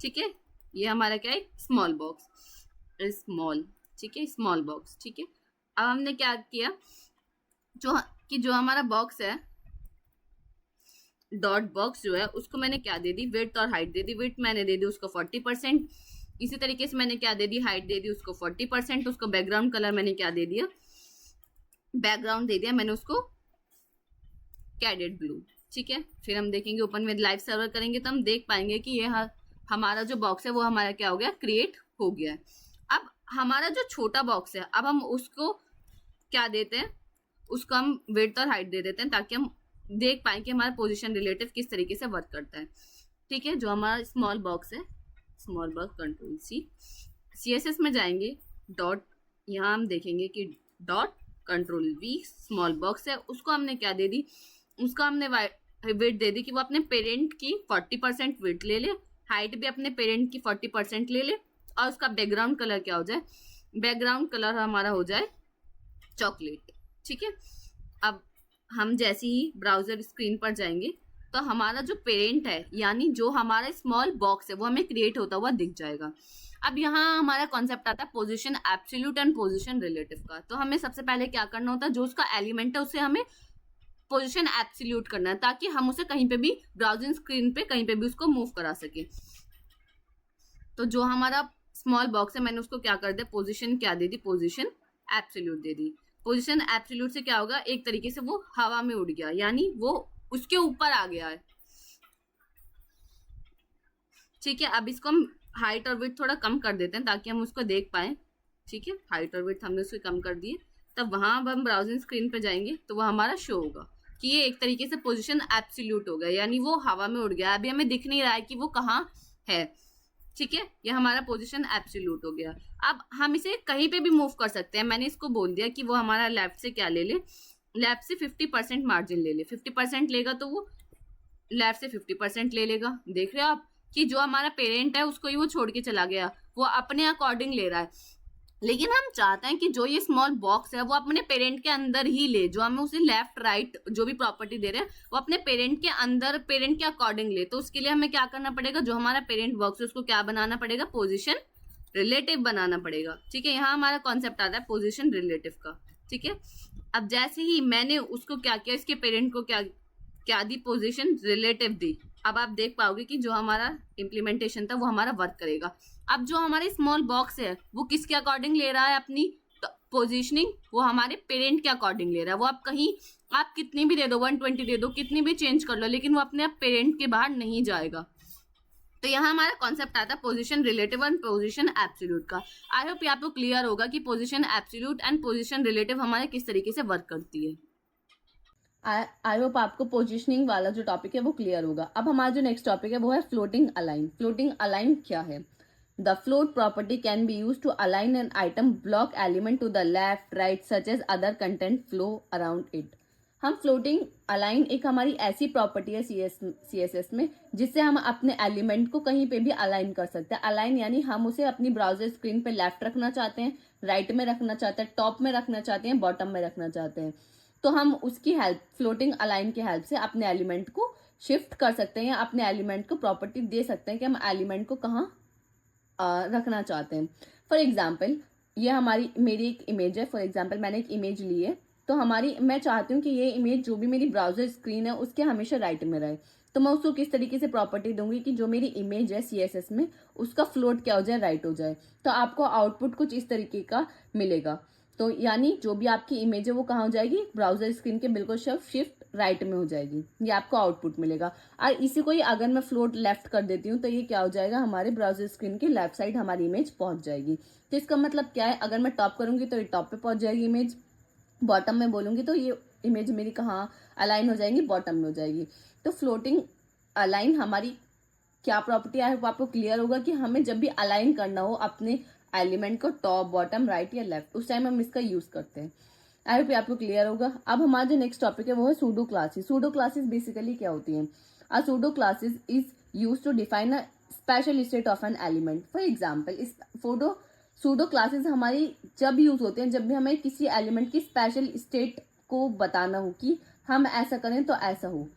ठीक है, ये हमारा क्या है, स्मॉल बॉक्स, स्मॉल। ठीक है, स्मॉल बॉक्स। ठीक है, अब हमने क्या किया, जो हमारा बॉक्स है डॉट बॉक्स जो है उसको मैंने क्या दे दी, विड्थ और हाइट दे दी। विड्थ मैंने दे दी उसको 40%, इसी तरीके से मैंने क्या दे दी, हाइट दे दी उसको 40%। उसको बैकग्राउंड कलर मैंने क्या दे दिया, बैकग्राउंड दे दिया मैंने उसको कैडेड ब्लू। ठीक है, फिर हम देखेंगे ओपन विद लाइव सर्वर करेंगे तो हम देख पाएंगे कि ये हमारा जो बॉक्स है वो हमारा क्या हो गया, क्रिएट हो गया है। अब हमारा जो छोटा बॉक्स है, अब हम उसको क्या देते हैं, उसको हम विड्थ और हाइट दे देते हैं ताकि हम देख पाए कि हमारा पोजीशन रिलेटिव किस तरीके से वर्क करता है। ठीक है, जो हमारा स्मॉल बॉक्स है, स्मॉल बॉक्स कंट्रोल CSS में जाएंगे, डॉट, यहाँ हम देखेंगे कि dot control V small box है, उसको हमने क्या दे दी, उसको हमने विड्थ दे दी कि वो अपने पेरेंट की 40% विड्थ ले ले, हाइट भी अपने पेरेंट की 40% ले ले, और उसका बैकग्राउंड कलर क्या हो जाए, बैकग्राउंड कलर हमारा हो जाए चॉकलेट। ठीक है, अब हम जैसे ही ब्राउजर स्क्रीन पर जाएंगे तो हमारा जो पेरेंट है यानी जो हमारा स्मॉल बॉक्स है वो हमें क्रिएट होता हुआ दिख जाएगा। अब यहाँ हमारा कॉन्सेप्ट आता है position absolute and position relative का। तो हमें सबसे पहले क्या करना होता है, जो उसका एलिमेंट है उसे हमें पोजीशन एब्सोल्यूट करना है ताकि हम उसे कहीं पे भी ब्राउजिंग स्क्रीन पे कहीं पे भी उसको मूव करा सके। तो जो हमारा स्मॉल बॉक्स है मैंने उसको क्या कर दिया, पोजीशन क्या दे दी, पोजीशन एब्सोल्यूट दे दी। पोजीशन एब्सोल्यूट से क्या होगा, एक तरीके से वो हवा में उड़ गया, यानी वो उसके ऊपर आ गया है। ठीक है, अब इसको हम हाइट और विड्थ थोड़ा कम कर देते हैं ताकि हम उसको देख पाए। ठीक है, हाइट और विड्थ हमने उसको कम कर दिए, तब वहां अब हम ब्राउजिंग स्क्रीन पे जाएंगे तो वो हमारा शो होगा कि ये एक तरीके से पोजीशन एब्सोल्यूट हो गया, यानी वो हवा में उड़ गया। अभी हमें दिख नहीं रहा है कि वो कहाँ है। ठीक है, ये हमारा पोजीशन एब्सोल्यूट हो गया। अब हम इसे कहीं पे भी मूव कर सकते हैं। मैंने इसको बोल दिया कि वो हमारा लेफ्ट से क्या ले ले, लेफ्ट से 50% मार्जिन ले ले। 50% लेगा तो वो लेफ्ट से 50% ले लेगा। देख रहे हो आप कि जो हमारा पेरेंट है उसको ही वो छोड़ के चला गया, वो अपने अकॉर्डिंग ले रहा है। लेकिन हम चाहते हैं कि जो ये स्मॉल बॉक्स है वो अपने पेरेंट के अंदर ही ले, जो हमें उसे लेफ्ट राइट जो भी प्रॉपर्टी दे रहे हैं वो अपने पेरेंट के अंदर, पेरेंट के अकॉर्डिंग ले। तो उसके लिए हमें क्या करना पड़ेगा, जो हमारा पेरेंट बॉक्स है उसको क्या बनाना पड़ेगा, पोजीशन रिलेटिव बनाना पड़ेगा। ठीक है, यहाँ हमारा कॉन्सेप्ट आता है पोजीशन रिलेटिव का। ठीक है, अब जैसे ही मैंने उसको क्या किया, इसके पेरेंट को क्या क्या दी, पोजीशन रिलेटिव दी। अब आप देख पाओगे कि जो हमारा इम्प्लीमेंटेशन था वो हमारा वर्क करेगा। अब जो हमारे स्मॉल बॉक्स है वो किसके अकॉर्डिंग ले रहा है अपनी पोजीशनिंग, वो हमारे पेरेंट के अकॉर्डिंग ले रहा है। वो आप कहीं आप कितनी भी दे दो, 120 दे दो, कितनी भी चेंज कर लो, लेकिन वो अपने पेरेंट के बाहर नहीं जाएगा। तो यहाँ हमारा कॉन्सेप्ट आता है position relative and position absolute का। आई होप ये आपको क्लियर होगा कि position absolute and position relative हमारे किस तरीके से वर्क करती है। आई होप आपको पोजिशनिंग वाला जो टॉपिक है वो क्लियर होगा। अब हमारा जो नेक्स्ट टॉपिक है वो है फ्लोटिंग अलाइन। फ्लोटिंग अलाइन क्या है? The float property can be use to align an item block element to the left right such as other content flow around it. हम फ्लोटिंग अलाइन एक हमारी ऐसी property है CSS में जिससे हम अपने एलिमेंट को कहीं पे भी अलाइन कर सकते हैं। अलाइन यानी हम उसे अपनी ब्राउजर स्क्रीन पे लेफ्ट रखना चाहते हैं, राइट में रखना चाहते हैं, टॉप में रखना चाहते हैं, बॉटम में रखना चाहते हैं। तो हम उसकी हेल्प, फ्लोटिंग अलाइन की हेल्प से अपने एलिमेंट को शिफ्ट कर सकते हैं या अपने एलिमेंट को प्रॉपर्टी दे सकते हैं कि हम एलिमेंट को कहाँ रखना चाहते हैं। फॉर एग्जाम्पल ये हमारी मेरी एक इमेज है। फॉर एग्जाम्पल मैंने एक इमेज ली है, तो मैं चाहती हूँ कि ये इमेज जो भी मेरी ब्राउजर स्क्रीन है उसके हमेशा राइट में रहे। तो मैं उसको किस तरीके से प्रॉपर्टी दूंगी कि जो मेरी इमेज है CSS में उसका फ्लोट क्या हो जाए, राइट हो जाए। तो आपको आउटपुट कुछ इस तरीके का मिलेगा। तो यानी जो भी आपकी इमेज है वो कहाँ हो जाएगी, ब्राउजर स्क्रीन के बिल्कुल शिफ्ट राइट में हो जाएगी, ये आपको आउटपुट मिलेगा। और इसी को ही अगर मैं फ्लोट लेफ्ट कर देती हूँ तो ये क्या हो जाएगा, हमारे ब्राउजर स्क्रीन के लेफ्ट साइड हमारी इमेज पहुंच जाएगी। तो इसका मतलब क्या है, अगर मैं टॉप करूंगी तो ये टॉप पे पहुंच जाएगी इमेज, बॉटम में बोलूंगी तो ये इमेज मेरी कहाँ अलाइन हो जाएगी, बॉटम में हो जाएगी। तो फ्लोटिंग अलाइन हमारी क्या प्रॉपर्टी है वो आपको क्लियर होगा कि हमें जब भी अलाइन करना हो अपने एलिमेंट को टॉप, बॉटम, राइट या लेफ्ट, उस टाइम हम इसका यूज करते हैं। आई होप आपको क्लियर होगा। अब हमारा जो नेक्स्ट टॉपिक है वो है pseudo classes. Pseudo classes basically क्या होती हैं? A pseudo classes is use to define a special state of an element. For example इस सूडो क्लासेस हमारी जब यूज होते हैं जब भी हमें किसी एलिमेंट की स्पेशल स्टेट को बताना हो कि हम ऐसा करें तो ऐसा हो।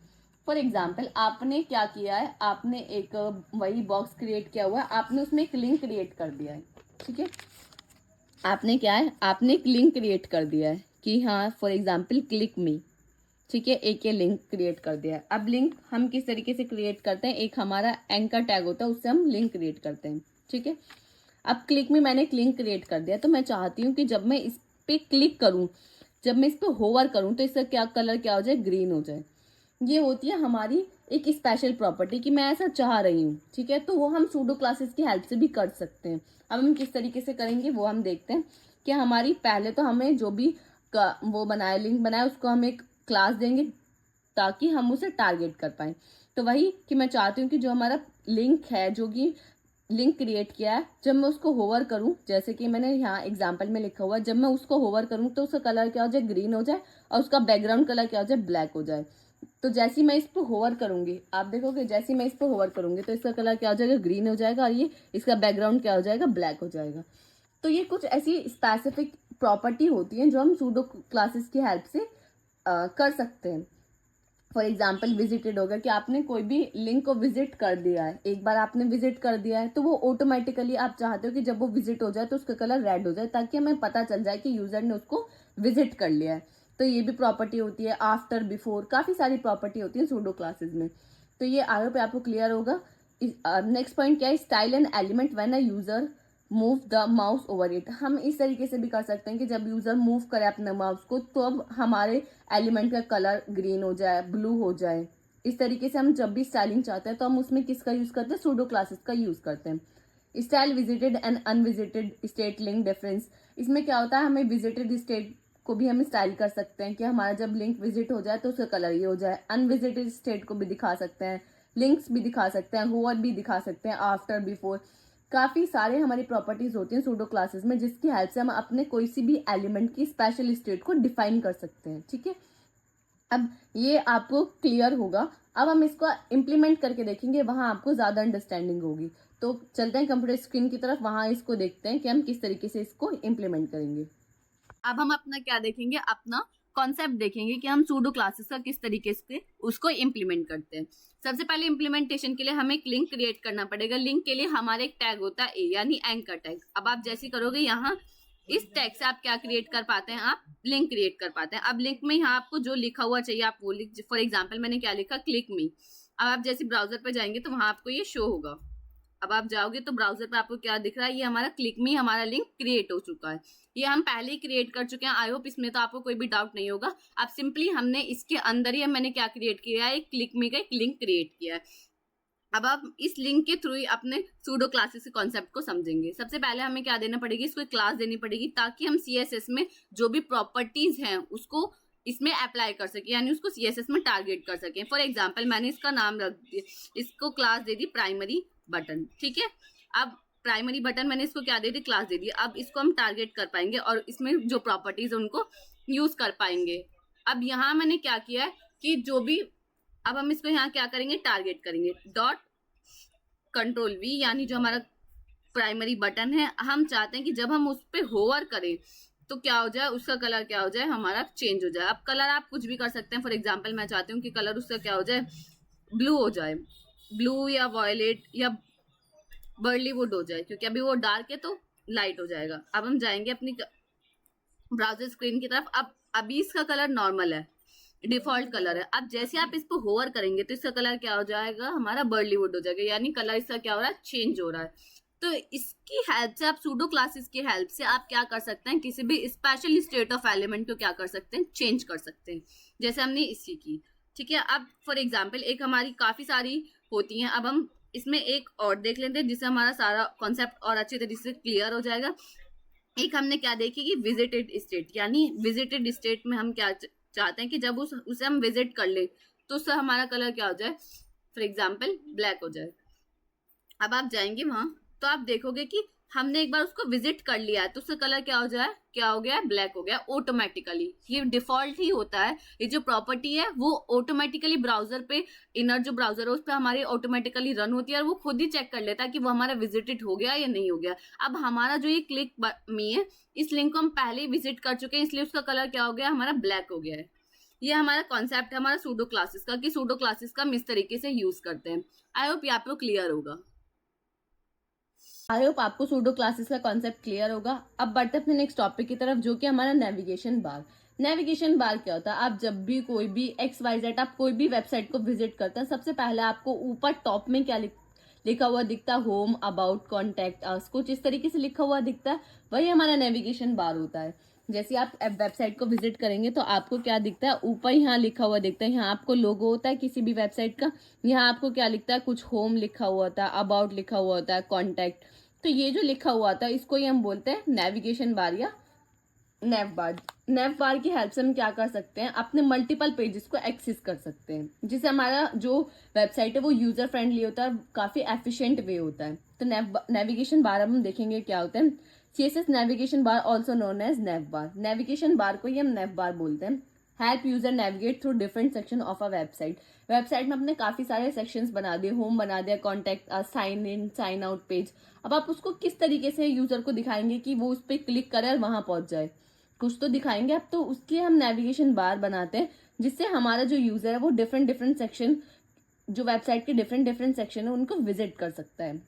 फॉर एग्जाम्पल आपने क्या किया है, आपने एक वही बॉक्स क्रिएट किया हुआ है, आपने उसमें एक लिंक क्रिएट कर दिया है। ठीक है, आपने क्या है, आपने एक लिंक क्रिएट कर दिया है कि हाँ फॉर एग्जाम्पल क्लिक मी। ठीक है, एक ये लिंक क्रिएट कर दिया है। अब लिंक हम किस तरीके से क्रिएट करते हैं, एक हमारा एंकर टैग होता है उससे हम लिंक क्रिएट करते हैं। ठीक है, अब क्लिक में मैंने एक लिंक क्रिएट कर दिया, तो मैं चाहती हूँ कि जब मैं इस पे क्लिक करूँ, जब मैं इस पे होवर करूँ तो इसका क्या कलर क्या हो जाए, ग्रीन हो जाए। ये होती है हमारी एक स्पेशल प्रॉपर्टी कि मैं ऐसा चाह रही हूँ। ठीक है, तो वो हम सूडो क्लासेस की हेल्प से भी कर सकते हैं। अब हम किस तरीके से करेंगे वो हम देखते हैं कि हमारी पहले तो हमें जो भी वो बनाया, लिंक बनाया, उसको हम एक क्लास देंगे ताकि हम उसे टारगेट कर पाए। तो वही कि मैं चाहती हूँ कि जो हमारा लिंक है, जो कि लिंक क्रिएट किया है, जब मैं उसको होवर करूं, जैसे कि मैंने यहाँ एग्जांपल में लिखा हुआ है, जब मैं उसको होवर करूं तो उसका कलर क्या हो जाए, ग्रीन हो जाए, और उसका बैकग्राउंड कलर क्या हो जाए, ब्लैक हो जाए। तो जैसे ही मैं इस पर होवर करूंगी, आप देखोगे जैसे ही मैं इस पर होवर करूंगी तो इसका कलर क्या हो जाएगा, ग्रीन हो जाएगा, और ये इसका बैकग्राउंड क्या हो जाएगा, ब्लैक हो जाएगा। तो ये कुछ ऐसी स्पेसिफिक प्रॉपर्टी होती है जो हम सूडो क्लासेस की हेल्प से कर सकते हैं। फॉर एग्जाम्पल विजिटेड होगा कि आपने कोई भी लिंक को विजिट कर दिया है, एक बार आपने विजिट कर दिया है तो वो ऑटोमेटिकली आप चाहते हो कि जब वो विजिट हो जाए तो उसका कलर रेड हो जाए, ताकि हमें पता चल जाए कि यूजर ने उसको विजिट कर लिया है। तो ये भी प्रॉपर्टी होती है। आफ्टर, बिफोर, काफी सारी प्रॉपर्टी होती है सूडो क्लासेस में। तो ये आई होप आपको क्लियर होगा। नेक्स्ट पॉइंट क्या है, style and element when a user move the mouse over it. हम इस तरीके से भी कर सकते हैं कि जब यूजर मूव करे अपने माउस को तो अब हमारे एलिमेंट का कलर ग्रीन हो जाए, ब्लू हो जाए। इस तरीके से हम जब भी स्टाइलिंग चाहते हैं तो हम उसमें किसका यूज करते हैं, सूडो क्लासेस का यूज करते हैं। Style visited and unvisited state link difference. इसमें क्या होता है, हमें विजिटेड स्टेट को भी हम स्टाइल कर सकते हैं कि हमारा जब लिंक विजिट हो जाए तो उसका कलर ये हो जाए। अनविजिटेड स्टेट को भी दिखा सकते हैं, लिंक्स भी दिखा सकते हैं, होवर भी दिखा सकते हैं, आफ्टर, बिफोर। काफी सारे हमारी प्रॉपर्टीज होती हैं सूडो क्लासेस में जिसकी हेल्प से हम अपने कोई सी भी एलिमेंट की स्पेशल स्टेट को डिफाइन कर सकते हैं। ठीक है, अब ये आपको क्लियर होगा। अब हम इसको इम्प्लीमेंट करके देखेंगे, वहाँ आपको ज़्यादा अंडरस्टैंडिंग होगी। तो चलते हैं कंप्यूटर स्क्रीन की तरफ, वहाँ इसको देखते हैं कि हम किस तरीके से इसको इम्प्लीमेंट करेंगे। अब हम अपना क्या देखेंगे, अपना कॉन्सेप्ट देखेंगे कि हम सूडो क्लासेस का किस तरीके से उसको इम्प्लीमेंट करते हैं। सबसे पहले इम्प्लीमेंटेशन के लिए हमें एक लिंक क्रिएट करना पड़ेगा। लिंक के लिए हमारे एक टैग होता है ए, यानी एंकर टैग। अब आप जैसे करोगे यहाँ इस टैग से आप क्या क्रिएट कर पाते हैं, आप लिंक क्रिएट कर पाते हैं। अब लिंक में यहाँ आपको जो लिखा हुआ चाहिए आप वो लिख, फॉर एग्जाम्पल मैंने क्या लिखा, क्लिक मी। अब आप जैसे ब्राउजर पे जाएंगे तो वहां आपको ये शो होगा। अब आप जाओगे तो ब्राउजर पे आपको क्या दिख रहा है, ये हमारा क्लिक मी, हमारा लिंक क्रिएट हो चुका है। ये हम पहले ही क्रिएट कर चुके हैं। आई होप इसमें तो आपको कोई भी डाउट नहीं होगा। अब सिंपली हमने इसके अंदर ही मैंने क्या क्रिएट किया है, क्लिक मी का एक लिंक क्रिएट किया है। अब आप इस लिंक के थ्रू ही अपने सूडो क्लासेस के कॉन्सेप्ट को समझेंगे। सबसे पहले हमें क्या देना पड़ेगी, इसको एक क्लास देनी पड़ेगी ताकि हम सीएसएस में जो भी प्रॉपर्टीज हैं उसको इसमें अप्लाई कर सके, यानी उसको सीएसएस में टारगेट कर सकें। फॉर एग्जांपल मैंने इसका नाम रख दिया, इसको class they the primary button, ठीक है। अब प्राइमरी बटन मैंने इसको क्या दे दी, क्लास दे दी। अब इसको हम टारगेट कर पाएंगे और इसमें जो प्रॉपर्टीज है उनको यूज कर पाएंगे। अब यहाँ मैंने क्या किया है कि जो भी, अब हम इसको यहाँ क्या करेंगे, टारगेट करेंगे। डॉट कंट्रोल वी, यानी जो हमारा प्राइमरी बटन है, हम चाहते हैं कि जब हम उस पर होवर करें तो क्या हो जाए, उसका कलर क्या हो जाए, हमारा चेंज हो जाए। अब कलर आप कुछ भी कर सकते हैं। फॉर एग्जांपल मैं चाहती हूँ कि कलर उसका क्या हो जाए, ब्लू हो जाए, ब्लू या वॉयलेट या बर्ली वुड हो जाए, क्योंकि अभी वो डार्क है तो लाइट हो जाएगा। अब हम जाएंगे अपनी ब्राउजर स्क्रीन की तरफ। अब अभी इसका कलर नॉर्मल है, डिफॉल्ट कलर है। अब जैसे आप इस पर होवर करेंगे तो इसका कलर क्या हो जाएगा, हमारा बर्लीवुड हो जाएगा, यानी कलर इसका क्या हो रहा है, चेंज हो रहा है। तो इसकी हेल्प से आप सूडो क्लासेस की हेल्प से आप क्या कर सकते हैं, किसी भी स्पेशल स्टेट ऑफ एलिमेंट को क्या कर सकते हैं, चेंज कर सकते हैं, जैसे हमने इसकी की, ठीक है। अब फॉर एग्जाम्पल एक हमारी काफी सारी होती हैं, अब हम इसमें एक और देख लेते हैं जिससे हमारा सारा कॉन्सेप्ट और अच्छी तरीके से क्लियर हो जाएगा। एक हमने क्या देखी कि विजिटेड स्टेट, यानी विजिटेड स्टेट में हम क्या चाहते हैं कि जब उसे हम विजिट कर ले तो उससे हमारा कलर क्या हो जाए, फॉर एग्जाम्पल ब्लैक हो जाए। अब आप जाएंगे वहां तो आप देखोगे कि हमने एक बार उसको विजिट कर लिया है तो उसका कलर क्या हो जाए, क्या हो गया, ब्लैक हो गया ऑटोमेटिकली। ये डिफॉल्ट ही होता है, ये जो प्रॉपर्टी है वो ऑटोमेटिकली ब्राउजर पे, इनर जो ब्राउजर है उस पर हमारे ऑटोमेटिकली रन होती है और वो खुद ही चेक कर लेता है कि वो हमारा विजिटेड हो गया या नहीं हो गया। अब हमारा जो ये क्लिक मी है, इस लिंक को हम पहले ही विजिट कर चुके हैं, इसलिए उसका कलर क्या हो गया, हमारा ब्लैक हो गया है। ये हमारा कॉन्सेप्ट है हमारा सूडो क्लासेस का, कि सूडो क्लासेस का हम इस तरीके से यूज करते हैं। आई होप ये आपको क्लियर होगा। आई होप आपको सूडो क्लासेस का कॉन्सेप्ट क्लियर होगा। अब बढ़ते अपने नेक्स्ट टॉपिक की तरफ, जो कि हमारा नेविगेशन बार। नेविगेशन बार क्या होता है, आप जब भी कोई भी XYZ आप कोई भी वेबसाइट को विजिट करते हैं, सबसे पहले आपको ऊपर टॉप में क्या लिखा हुआ दिखता है, होम, अबाउट, कॉन्टैक्ट अस, कुछ इस तरीके से लिखा हुआ दिखता है, वही हमारा नेविगेशन बार होता है। जैसे आप वेबसाइट को विजिट करेंगे तो आपको क्या दिखता है, ऊपर यहाँ लिखा हुआ दिखता है, यहाँ आपको लोगो होता है किसी भी वेबसाइट का, यहाँ आपको क्या लिखता है, कुछ होम लिखा हुआ होता है, अबाउट लिखा हुआ होता है, कॉन्टैक्ट। तो ये जो लिखा हुआ था इसको ही हम बोलते हैं नेविगेशन बार या नेव बार। नेव बार की हेल्प से हम क्या कर सकते हैं, अपने मल्टीपल पेजेस को एक्सेस कर सकते हैं, जिससे हमारा जो वेबसाइट है वो यूजर फ्रेंडली होता है और काफी एफिशिएंट वे होता है। तो नेविगेशन बार अब हम देखेंगे क्या होते हैं। CSS navigation bar also known as nav bar. Navigation bar को ही हम नेव बार बोलते हैं। Help user navigate through different section of a website. Website में हमने काफी सारे सेक्शंस बना दिए, होम बना दिया, contact, sign in, sign out page. अब आप उसको किस तरीके से यूजर को दिखाएंगे कि वो उस पर क्लिक करे और वहां पहुंच जाए, कुछ तो दिखाएंगे आप। तो उसके हम नेविगेशन बार बनाते हैं, जिससे हमारा जो यूजर है वो डिफरेंट डिफरेंट सेक्शन, जो वेबसाइट के डिफरेंट डिफरेंट सेक्शन है उनको विजिट कर सकता है,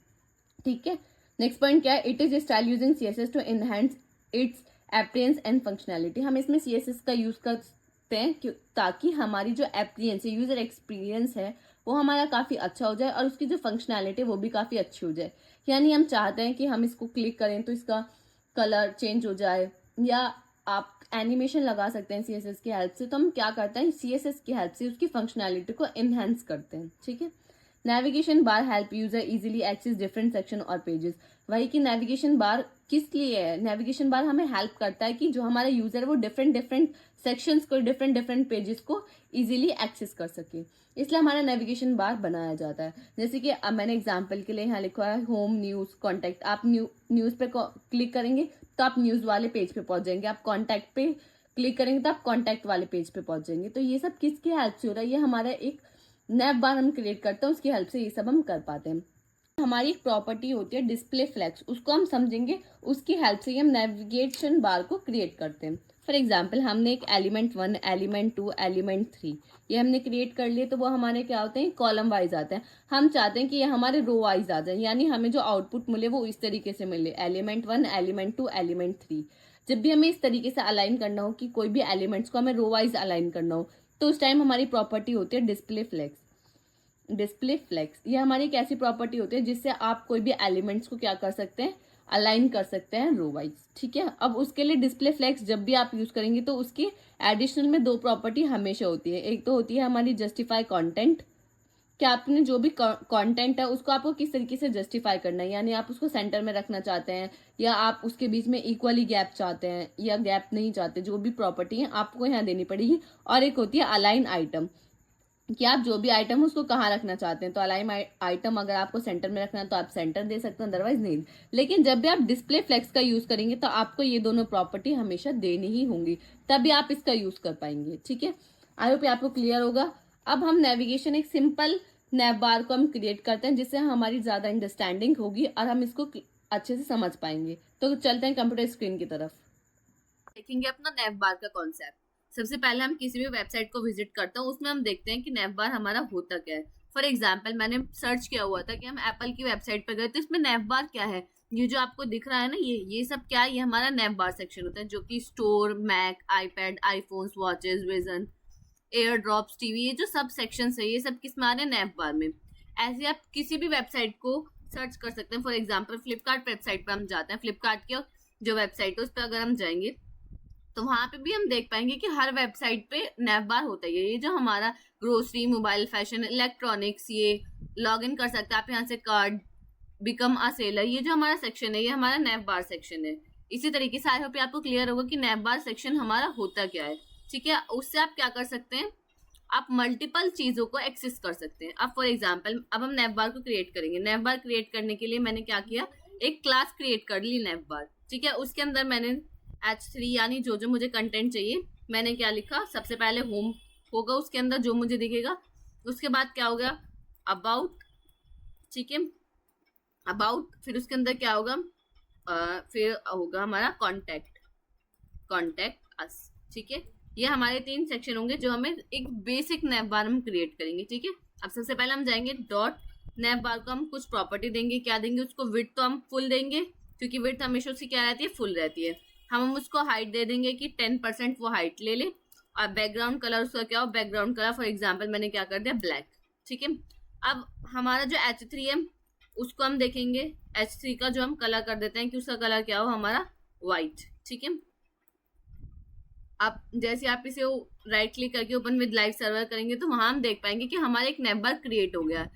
ठीक है। नेक्स्ट पॉइंट क्या है, it is style using CSS to enhance its appearance and functionality. हम इसमें CSS का यूज करते हैं ताकि हमारी जो एप्रियंस है, यूजर एक्सपीरियंस है, वो हमारा काफी अच्छा हो जाए और उसकी जो फंक्शनैलिटी वो भी काफी अच्छी हो जाए। यानी हम चाहते हैं कि हम इसको क्लिक करें तो इसका कलर चेंज हो जाए, या आप एनिमेशन लगा सकते हैं CSS की हेल्प से। तो हम क्या करते हैं, CSS की हेल्प से उसकी फंक्शनैलिटी को एनहांस करते हैं, ठीक है। Navigation bar help user easily access different section और पेजेस। वही कि नेविगेशन बार किस लिए है, नेविगेशन बार हमें हेल्प करता है कि जो हमारा यूजर है वो डिफरेंट डिफरेंट सेक्शंस को, डिफरेंट डिफरेंट पेजेस को इजीली एक्सेस कर सके, इसलिए हमारा नेविगेशन बार बनाया जाता है। जैसे कि अब मैंने एग्जांपल के लिए यहाँ लिखा है होम, न्यूज, कॉन्टैक्ट। आप न्यूज पे क्लिक करेंगे तो आप न्यूज वाले पेज पे पहुंच जाएंगे, आप कॉन्टैक्ट पे क्लिक करेंगे तो आप कॉन्टैक्ट वाले पेज पे पहुंच जाएंगे। तो ये सब किसकी हेल्प से हो रहा है, ये हमारा एक नैव बार हम क्रिएट करते हैं, उसकी हेल्प से ये सब हम कर पाते हैं। हमारी एक प्रॉपर्टी होती है डिस्प्ले फ्लेक्स, उसको हम समझेंगे, उसकी हेल्प से ही हम नेविगेशन बार को क्रिएट करते हैं। फॉर एग्जाम्पल हमने एक एलिमेंट 1, एलिमेंट 2, एलिमेंट 3 ये हमने क्रिएट कर लिए, तो वो हमारे क्या होते हैं, कॉलम वाइज आते हैं। हम चाहते हैं कि ये हमारे रो वाइज आ जाए, यानी हमें जो आउटपुट मिले वो इस तरीके से मिले, एलिमेंट 1, एलिमेंट 2, एलिमेंट 3। जब भी हमें इस तरीके से अलाइन करना हो कि कोई भी एलिमेंट्स को हमें रो वाइज अलाइन करना हो, तो उस टाइम हमारी प्रॉपर्टी होती है डिस्प्ले फ्लेक्स। डिस्प्ले फ्लेक्स ये हमारी एक ऐसी प्रॉपर्टी होती है जिससे आप कोई भी एलिमेंट्स को क्या कर सकते हैं, अलाइन कर सकते हैं रो वाइज। ठीक है, अब उसके लिए डिस्प्ले फ्लेक्स जब भी आप यूज करेंगे तो उसकी एडिशनल में 2 प्रॉपर्टी हमेशा होती है। एक तो होती है हमारी जस्टिफाई कंटेंट, कि आपने जो भी कंटेंट है उसको आपको किस तरीके से जस्टिफाई करना है, यानी आप उसको सेंटर में रखना चाहते हैं या आप उसके बीच में इक्वली गैप चाहते हैं या गैप नहीं चाहते, जो भी प्रॉपर्टी है आपको यहाँ देनी पड़ेगी। और एक होती है अलाइन आइटम, कि आप जो भी आइटम है उसको कहाँ रखना चाहते हैं। तो अलाइन आइटम अगर आपको सेंटर में रखना है तो आप सेंटर दे सकते हैं, अदरवाइज नहीं। लेकिन जब भी आप डिस्प्ले फ्लेक्स का यूज करेंगे तो आपको ये दोनों प्रॉपर्टी हमेशा देनी ही होंगी, तभी आप इसका यूज कर पाएंगे। ठीक है, आई होप आपको क्लियर होगा। अब हम नेविगेशन एक सिंपल नैव बार को हम क्रिएट करते हैं जिससे हमारी ज्यादा अंडरस्टैंडिंग होगी और हम इसको अच्छे से समझ पाएंगे। तो चलते हैं कंप्यूटर स्क्रीन की तरफ, देखेंगे अपना नैव बार का कॉन्सेप्ट। सबसे पहले हम किसी भी वेबसाइट को विजिट करते हैं, उसमें हम देखते हैं कि नैव बार हमारा होता क्या है। फॉर एग्जाम्पल मैंने सर्च किया हुआ था कि हम एप्पल की वेबसाइट पर गए तो इसमें नैव बार क्या है, ये जो आपको दिख रहा है ना, ये सब क्या है, ये हमारा नैव बार सेक्शन होता है, जो कि store, Mac, iPad, iPhones, watches, Vision, air drops, TV, ये जो सब सेक्शन है ये सब किस में आ रहे हैं, नैव बार में। ऐसे आप किसी भी वेबसाइट को सर्च कर सकते हैं। फॉर एग्जाम्पल फ्लिपकार्ट वेबसाइट पर हम जाते हैं, फ्लिपकार्ट की जो वेबसाइट है उस पर अगर हम जाएंगे तो वहां पे भी हम देख पाएंगे कि हर वेबसाइट पे नैव बार होता है। ये जो हमारा ग्रोसरी, मोबाइल, फैशन, इलेक्ट्रॉनिक्स, ये लॉग इन कर सकते हैं आप यहाँ से, कार्ड, बिकम अ सेलर, ये जो हमारा सेक्शन है ये हमारा नैव बार सेक्शन है। इसी तरीके से आई होप आपको क्लियर होगा कि नैव बार सेक्शन हमारा होता क्या है। ठीक है, उससे आप क्या कर सकते हैं, आप मल्टीपल चीजों को एक्सेस कर सकते हैं। अब फॉर एग्जाम्पल अब हम नैव बार को क्रिएट करेंगे। नैव बार क्रिएट करने के लिए मैंने क्या किया, एक क्लास क्रिएट कर ली नैव बार। ठीक है, उसके अंदर मैंने H3 यानी जो जो मुझे कंटेंट चाहिए मैंने क्या लिखा, सबसे पहले होम होगा उसके अंदर जो मुझे दिखेगा, उसके बाद क्या होगा अबाउट। ठीक है, अबाउट, फिर उसके अंदर क्या होगा, फिर होगा हमारा कॉन्टैक्ट, कॉन्टैक्ट अस। ठीक है, ये हमारे 3 सेक्शन होंगे जो हमें एक बेसिक नैव बार हम क्रिएट करेंगे। ठीक है, अब सबसे पहले हम जाएंगे डॉट नैव बार को हम कुछ प्रॉपर्टी देंगे, क्या देंगे उसको, विड्थ तो हम फुल देंगे क्योंकि विड्थ हमेशा उसकी क्या रहती है, फुल रहती है। हम उसको हाइट दे देंगे कि 10% वो हाइट ले ले, और बैकग्राउंड कलर उसका क्या हो, बैकग्राउंड कलर फॉर एग्जाम्पल मैंने क्या कर दिया, ब्लैक। ठीक है, अब हमारा जो H3 है उसको हम देखेंगे, H3 का जो हम कलर कर देते हैं कि उसका कलर क्या हो, हमारा व्हाइट। ठीक है, अब जैसे आप इसे राइट क्लिक करके ओपन विद लाइव सर्वर करेंगे तो वहां हम देख पाएंगे कि हमारा एक नैव बार क्रिएट हो गया है,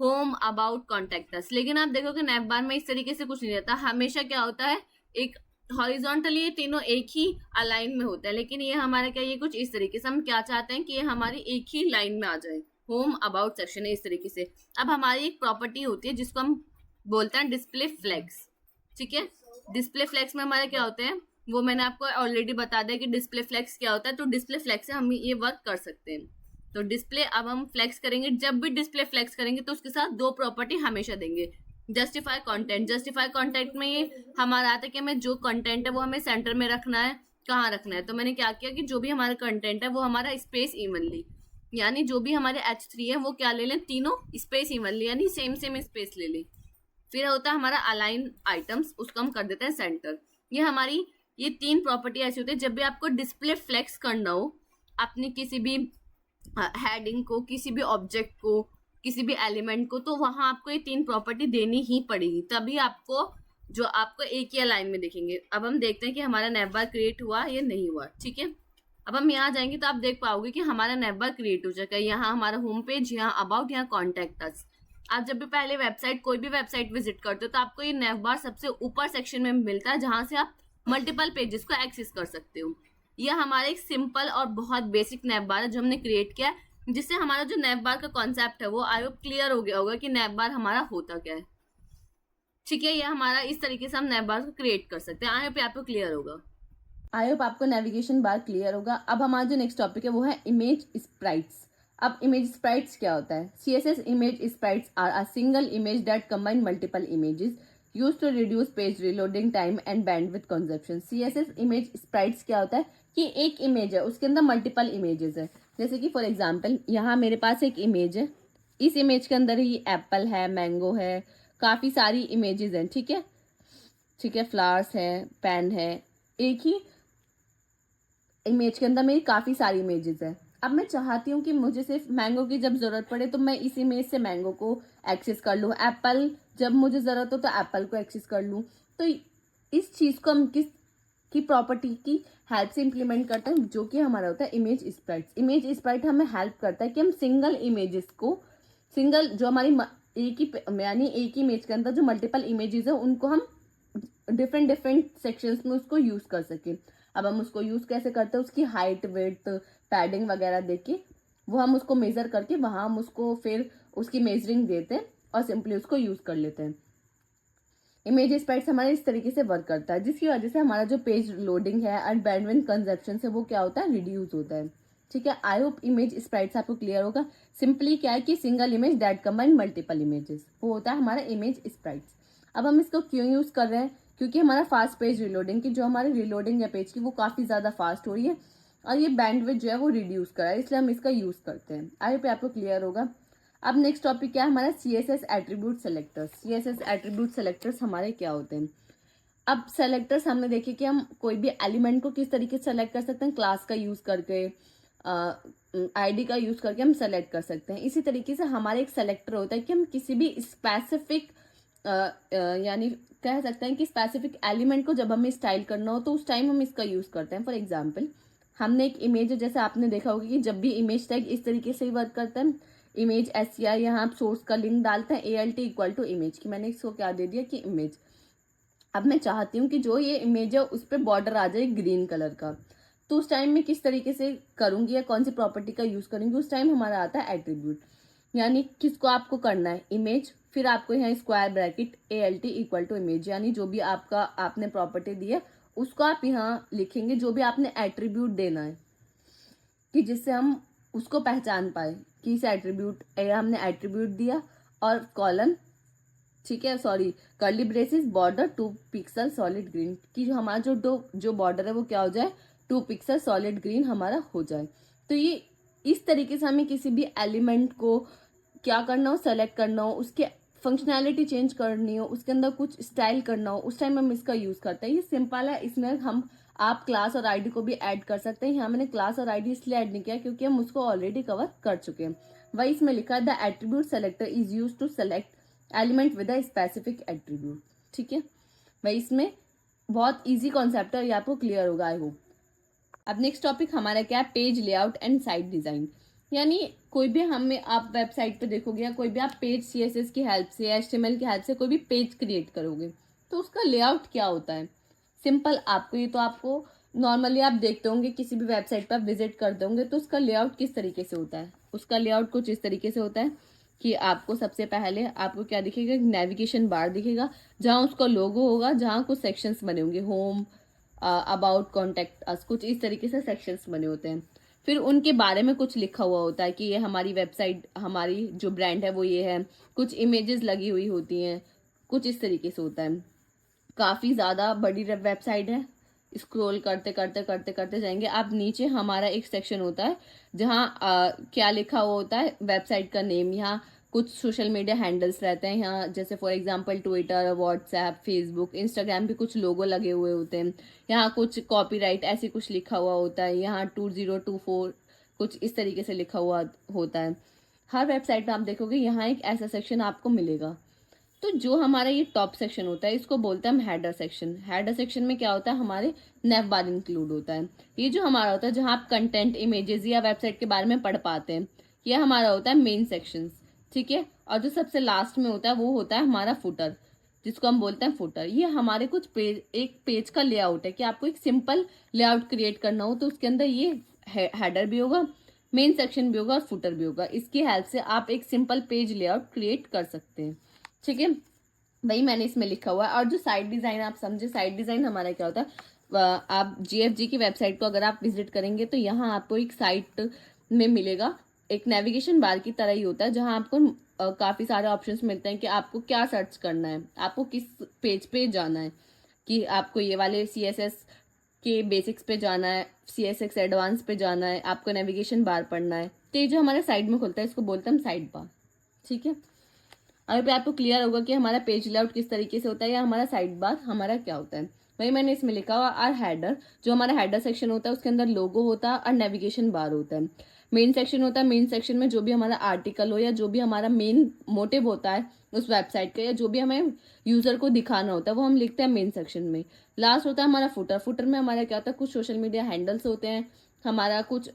होम, अबाउट, कॉन्टैक्ट अस। लेकिन आप देखोगे नैव बार में इस तरीके से कुछ नहीं रहता, हमेशा क्या होता है, एक हॉरिजॉन्टली ये तीनों एक ही अलाइन में होता है। लेकिन ये हमारा क्या, ये कुछ इस तरीके से, हम क्या चाहते हैं कि ये हमारी एक ही लाइन में आ जाए, होम, अबाउट सेक्शन है इस तरीके से। अब हमारी एक प्रॉपर्टी होती है जिसको हम बोलते हैं डिस्प्ले फ्लैग्स। ठीक है, डिस्प्ले फ्लैग्स में हमारे क्या होते हैं वो मैंने आपको ऑलरेडी बता दिया कि डिस्प्ले फ्लैग्स क्या होता है। तो डिस्प्ले फ्लैग्स से हम ये वर्क कर सकते हैं। तो डिस्प्ले अब हम फ्लैक्स करेंगे, जब भी डिस्प्ले फ्लैक्स करेंगे तो उसके साथ 2 प्रॉपर्टी हमेशा देंगे, जस्टिफाई कंटेंट। जस्टिफाई कंटेंट में ये हमारा आता है कि हमें जो कंटेंट है वो हमें सेंटर में रखना है, कहाँ रखना है। तो मैंने क्या किया कि जो भी हमारा कंटेंट है वो हमारा स्पेस इवनली, यानी जो भी हमारे H3 है वो क्या ले लें, तीनों स्पेस इवनली यानी सेम सेम स्पेस ले लें। फिर होता है हमारा अलाइन आइटम्स, उसको हम कर देते हैं सेंटर। ये 3 प्रॉपर्टी ऐसी होती है जब भी आपको डिस्प्ले फ्लेक्स करना हो अपनी किसी भी हेडिंग को, किसी भी ऑब्जेक्ट को, किसी भी एलिमेंट को, तो वहां आपको ये 3 प्रॉपर्टी देनी ही पड़ेगी, तभी आपको एक ही लाइन में दिखेंगे। अब हम देखते हैं कि हमारा नैव बार क्रिएट हुआ या नहीं हुआ। ठीक है, अब हम यहाँ जाएंगे तो आप देख पाओगे कि हमारा नैव बार क्रिएट हो चुका है। यहाँ हमारा होम पेज, यहाँ अबाउट, यहाँ कॉन्टैक्ट अस। आप जब भी पहले कोई भी वेबसाइट विजिट करते हो तो आपको ये नैव बार सबसे ऊपर सेक्शन में मिलता है, जहां से आप मल्टीपल पेजेस को एक्सेस कर सकते हो। यह हमारा एक सिंपल और बहुत बेसिक नैव बार है जो हमने क्रिएट किया है, जिससे हमारा जो नैव बार का कॉन्सेप्ट है वो आई होप क्लियर हो गया होगा कि नैव बार हमारा होता क्या है। ठीक है, ये हमारा इस तरीके से हम नैव बार को क्रिएट कर सकते हैं। आई होप आपको क्लियर होगा, आई होप आपको नेविगेशन बार क्लियर होगा। अब हमारा जो नेक्स्ट टॉपिक है वो है इमेज स्प्राइट्स। अब इमेज स्प्राइट्स क्या होता है? CSS image sprites are a single image that combine multiple images use to reduce page reloading time and bandwidth consumption. CSS image sprites क्या होता है कि एक इमेज है, उसके अंदर मल्टीपल इमेजेस है। जैसे कि फॉर एग्जाम्पल यहाँ मेरे पास एक इमेज है, इस इमेज के अंदर ही एप्पल है, मैंगो है, काफी सारी इमेजेस हैं, ठीक है, ठीक है, फ्लावर्स है, पेन है, एक ही इमेज के अंदर मेरी काफी सारी इमेजेस है। अब मैं चाहती हूँ कि मुझे सिर्फ मैंगो की जब जरूरत पड़े तो मैं इस इमेज से मैंगो को एक्सेस कर लूँ, एप्पल जब मुझे जरूरत हो तो एप्पल को एक्सेस कर लूँ। तो इस चीज को हम किस की प्रॉपर्टी की हेल्प से इंप्लीमेंट करते हैं, जो कि हमारा होता है इमेज स्प्राइट्स। इमेज स्प्राइट हमें हेल्प करता है कि हम सिंगल इमेजेस को, सिंगल जो हमारी एक ही यानी एक ही इमेज के अंदर जो मल्टीपल इमेजेस है उनको हम डिफरेंट डिफरेंट सेक्शंस में उसको यूज कर सकें। अब हम उसको यूज कैसे करते हैं, उसकी हाइट, विड्थ, पैडिंग वगैरह देख के वो हम उसको मेजर करके वहां हम उसको फिर उसकी मेजरिंग देते हैं और सिंपली उसको यूज कर लेते हैं। इमेज स्प्राइट्स हमारे इस तरीके से वर्क करता है, जिसकी वजह से हमारा जो पेज लोडिंग है एंड बैंडविड्थ कंजप्शन से वो क्या होता है, रिड्यूस होता है। ठीक है, आई होप इमेज स्प्राइट्स आपको क्लियर होगा। सिंपली क्या है कि single image that combine multiple images, वो होता है हमारा इमेज स्प्राइट्स। अब हम इसको क्यों यूज कर रहे हैं, क्योंकि हमारा फास्ट पेज रिलोडिंग की जो हमारी रिलोडिंग है पेज की वो काफी ज्यादा फास्ट हो रही है और ये बैंडविड्थ जो है वो रिड्यूस कर रहा है, इसलिए हम इसका यूज करते हैं। आई होप आपको क्लियर होगा। अब नेक्स्ट टॉपिक क्या है हमारा, CSS attribute selectors. CSS attribute selectors हमारे क्या होते हैं? अब सेलेक्टर्स हमने देखे कि हम कोई भी एलिमेंट को किस तरीके से सेलेक्ट कर सकते हैं, क्लास का यूज करके, आईडी का यूज करके हम सेलेक्ट कर सकते हैं। इसी तरीके से हमारे एक सेलेक्टर होता है कि हम किसी भी स्पेसिफिक यानी कह सकते हैं कि स्पेसिफिक एलिमेंट को जब हमें स्टाइल करना हो तो उस टाइम हम इसका यूज करते हैं। फॉर एग्जाम्पल हमने एक इमेज, जैसे आपने देखा होगा कि जब भी इमेज टैग इस तरीके से ही वर्क करता है, इमेज SCR, यहाँ आप सोर्स का लिंक डालते हैं, ALT इक्वल टू इमेज की, मैंने इसको क्या दे दिया कि इमेज। अब मैं चाहती हूँ कि जो ये इमेज है उस पर बॉर्डर आ जाए ग्रीन कलर का, तो उस टाइम में किस तरीके से करूंगी या कौन सी प्रॉपर्टी का यूज करूंगी, उस टाइम हमारा आता है एट्रीब्यूट। यानी किसको आपको करना है, इमेज, फिर आपको यहाँ square bracket ALT equal to image, यानी जो भी आपका आपने प्रॉपर्टी दी है उसको आप यहाँ लिखेंगे, जो भी आपने एट्रीब्यूट देना है कि जिससे हम उसको पहचान पाए कि इस एट्रीब्यूट, हमने एट्रीब्यूट दिया और कॉलन, ठीक है, sorry, curly braces, border 2 pixel solid green की, जो हमारा जो बॉर्डर है वो क्या हो जाए, 2 पिक्सल सॉलिड ग्रीन हमारा हो जाए। तो ये इस तरीके से हमें किसी भी एलिमेंट को क्या करना हो, सेलेक्ट करना हो, उसके फंक्शनैलिटी चेंज करनी हो, उसके अंदर कुछ स्टाइल करना हो, उस टाइम हम इसका यूज करते हैं। ये सिंपल है, इसमें हम आप क्लास और आईडी को भी ऐड कर सकते हैं। यहाँ मैंने क्लास और आईडी इसलिए ऐड नहीं किया क्योंकि हम उसको ऑलरेडी कवर कर चुके हैं। वही इसमें लिखा है the attribute selector is use to select element with a specific attribute. ठीक है भाई, इसमें बहुत इजी कॉन्सेप्ट है, ये आपको क्लियर होगा आई होप। अब नेक्स्ट टॉपिक हमारा क्या है, page layout and site design. यानी कोई भी हमें आप वेबसाइट पे देखोगे या कोई भी आप पेज CSS की हेल्प से या HTML की हेल्प से कोई भी पेज क्रिएट करोगे तो उसका लेआउट क्या होता है, सिंपल आपको ये तो आपको नॉर्मली आप देखते होंगे, किसी भी वेबसाइट पर विजिट करते होंगे तो उसका लेआउट किस तरीके से होता है। उसका लेआउट कुछ इस तरीके से होता है कि आपको सबसे पहले आपको क्या दिखेगा, नेविगेशन बार दिखेगा जहाँ उसका लोगो होगा, जहाँ कुछ सेक्शंस बने होंगे, होम, अबाउट, कॉन्टेक्ट अस, कुछ इस तरीके से सेक्शंस बने होते हैं। फिर उनके बारे में कुछ लिखा हुआ होता है कि ये हमारी वेबसाइट, हमारी जो ब्रांड है वो ये है, कुछ इमेजेस लगी हुई होती हैं, कुछ इस तरीके से होता है। काफ़ी ज़्यादा बड़ी वेबसाइट है, स्क्रॉल करते करते करते करते जाएंगे आप नीचे, हमारा एक सेक्शन होता है जहाँ क्या लिखा हुआ होता है, वेबसाइट का नेम, यहाँ कुछ सोशल मीडिया हैंडल्स रहते हैं, यहाँ जैसे for example Twitter, WhatsApp, Facebook, Instagram पे कुछ लोगो लगे हुए होते हैं, यहाँ कुछ कॉपीराइट ऐसे कुछ लिखा हुआ होता है, यहाँ 2024 कुछ इस तरीके से लिखा हुआ होता है। हर वेबसाइट में आप देखोगे यहाँ एक ऐसा सेक्शन आपको मिलेगा। तो जो हमारा ये टॉप सेक्शन होता है इसको बोलते हैं हम हेडर सेक्शन। हेडर सेक्शन में क्या होता है, हमारे नेव बार इंक्लूड होता है। ये जो हमारा होता है जहाँ आप कंटेंट, इमेजेस या वेबसाइट के बारे में पढ़ पाते हैं, ये हमारा होता है मेन सेक्शन। ठीक है, और जो सबसे लास्ट में होता है वो होता है हमारा फुटर, जिसको हम बोलते हैं फुटर। ये हमारे कुछ पेज, एक पेज का लेआउट है कि आपको एक सिंपल लेआउट क्रिएट करना हो तो उसके अंदर ये हेडर भी होगा, मेन सेक्शन भी होगा और फुटर भी होगा। इसकी हेल्प से आप एक सिंपल पेज लेआउट क्रिएट कर सकते हैं। ठीक है, वही मैंने इसमें लिखा हुआ है। और जो साइट डिजाइन आप समझे, साइट डिजाइन हमारा क्या होता है, आप GFG की वेबसाइट को अगर आप विजिट करेंगे तो यहाँ आपको एक साइट में मिलेगा एक नेविगेशन बार की तरह ही होता है, जहां आपको काफी सारे ऑप्शंस मिलते हैं कि आपको क्या सर्च करना है, आपको किस पेज पे जाना है, कि आपको ये वाले CSS के बेसिक्स पे जाना है, CSS एडवांस पे जाना है, आपको नेविगेशन बार पढ़ना है। तो ये जो हमारे साइड में खुलता है इसको बोलते हैं हम साइड बार। ठीक है, अभी पे आपको क्लियर होगा कि हमारा पेज लेआउट किस तरीके से होता है या हमारा साइड बार हमारा क्या होता है। वही मैंने इसमें लिखा हुआ आर हेडर, जो हमारा हेडर सेक्शन होता है उसके अंदर लोगो होता है और नेविगेशन बार होता है। मेन सेक्शन होता है, मेन सेक्शन में जो भी हमारा आर्टिकल हो या जो भी हमारा मेन मोटिव होता है उस वेबसाइट का या जो भी हमें यूजर को दिखाना होता है वो हम लिखते हैं मेन सेक्शन में। लास्ट होता है हमारा फुटर। फुटर में हमारा क्या होता है, कुछ सोशल मीडिया हैंडल्स होते हैं, हमारा कुछ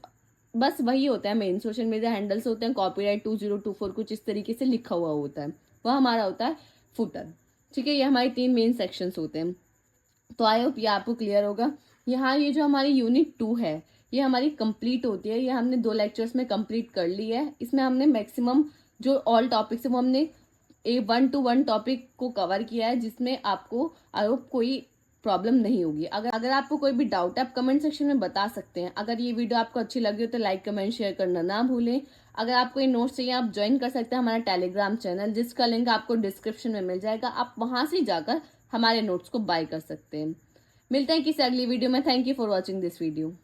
बस वही होता है, मेन सोशल मीडिया हैंडल्स होते हैं, कॉपीराइट 2024 कुछ इस तरीके से लिखा हुआ होता है, वह हमारा होता है फुटर। ठीक है, ये हमारे 3 मेन सेक्शंस होते हैं। तो आई होप ये आपको क्लियर होगा। यहाँ ये जो हमारी यूनिट 2 है ये हमारी कंप्लीट होती है, ये हमने 2 लेक्चर्स में कंप्लीट कर ली है। इसमें हमने मैक्सिमम जो ऑल टॉपिक्स है वो हमने 1 to 1 टॉपिक को कवर किया है, जिसमें आपको आई होप कोई प्रॉब्लम नहीं होगी। अगर आपको कोई भी डाउट है आप कमेंट सेक्शन में बता सकते हैं। अगर ये वीडियो आपको अच्छी लगी हो तो लाइक कमेंट शेयर करना ना भूलें। अगर आपको ये नोट्स चाहिए आप ज्वाइन कर सकते हैं हमारा टेलीग्राम चैनल, जिसका लिंक आपको डिस्क्रिप्शन में मिल जाएगा। आप वहां से जाकर हमारे नोट्स को बाय कर सकते हैं। मिलते हैं किसी अगली वीडियो में। Thank you for watching this video.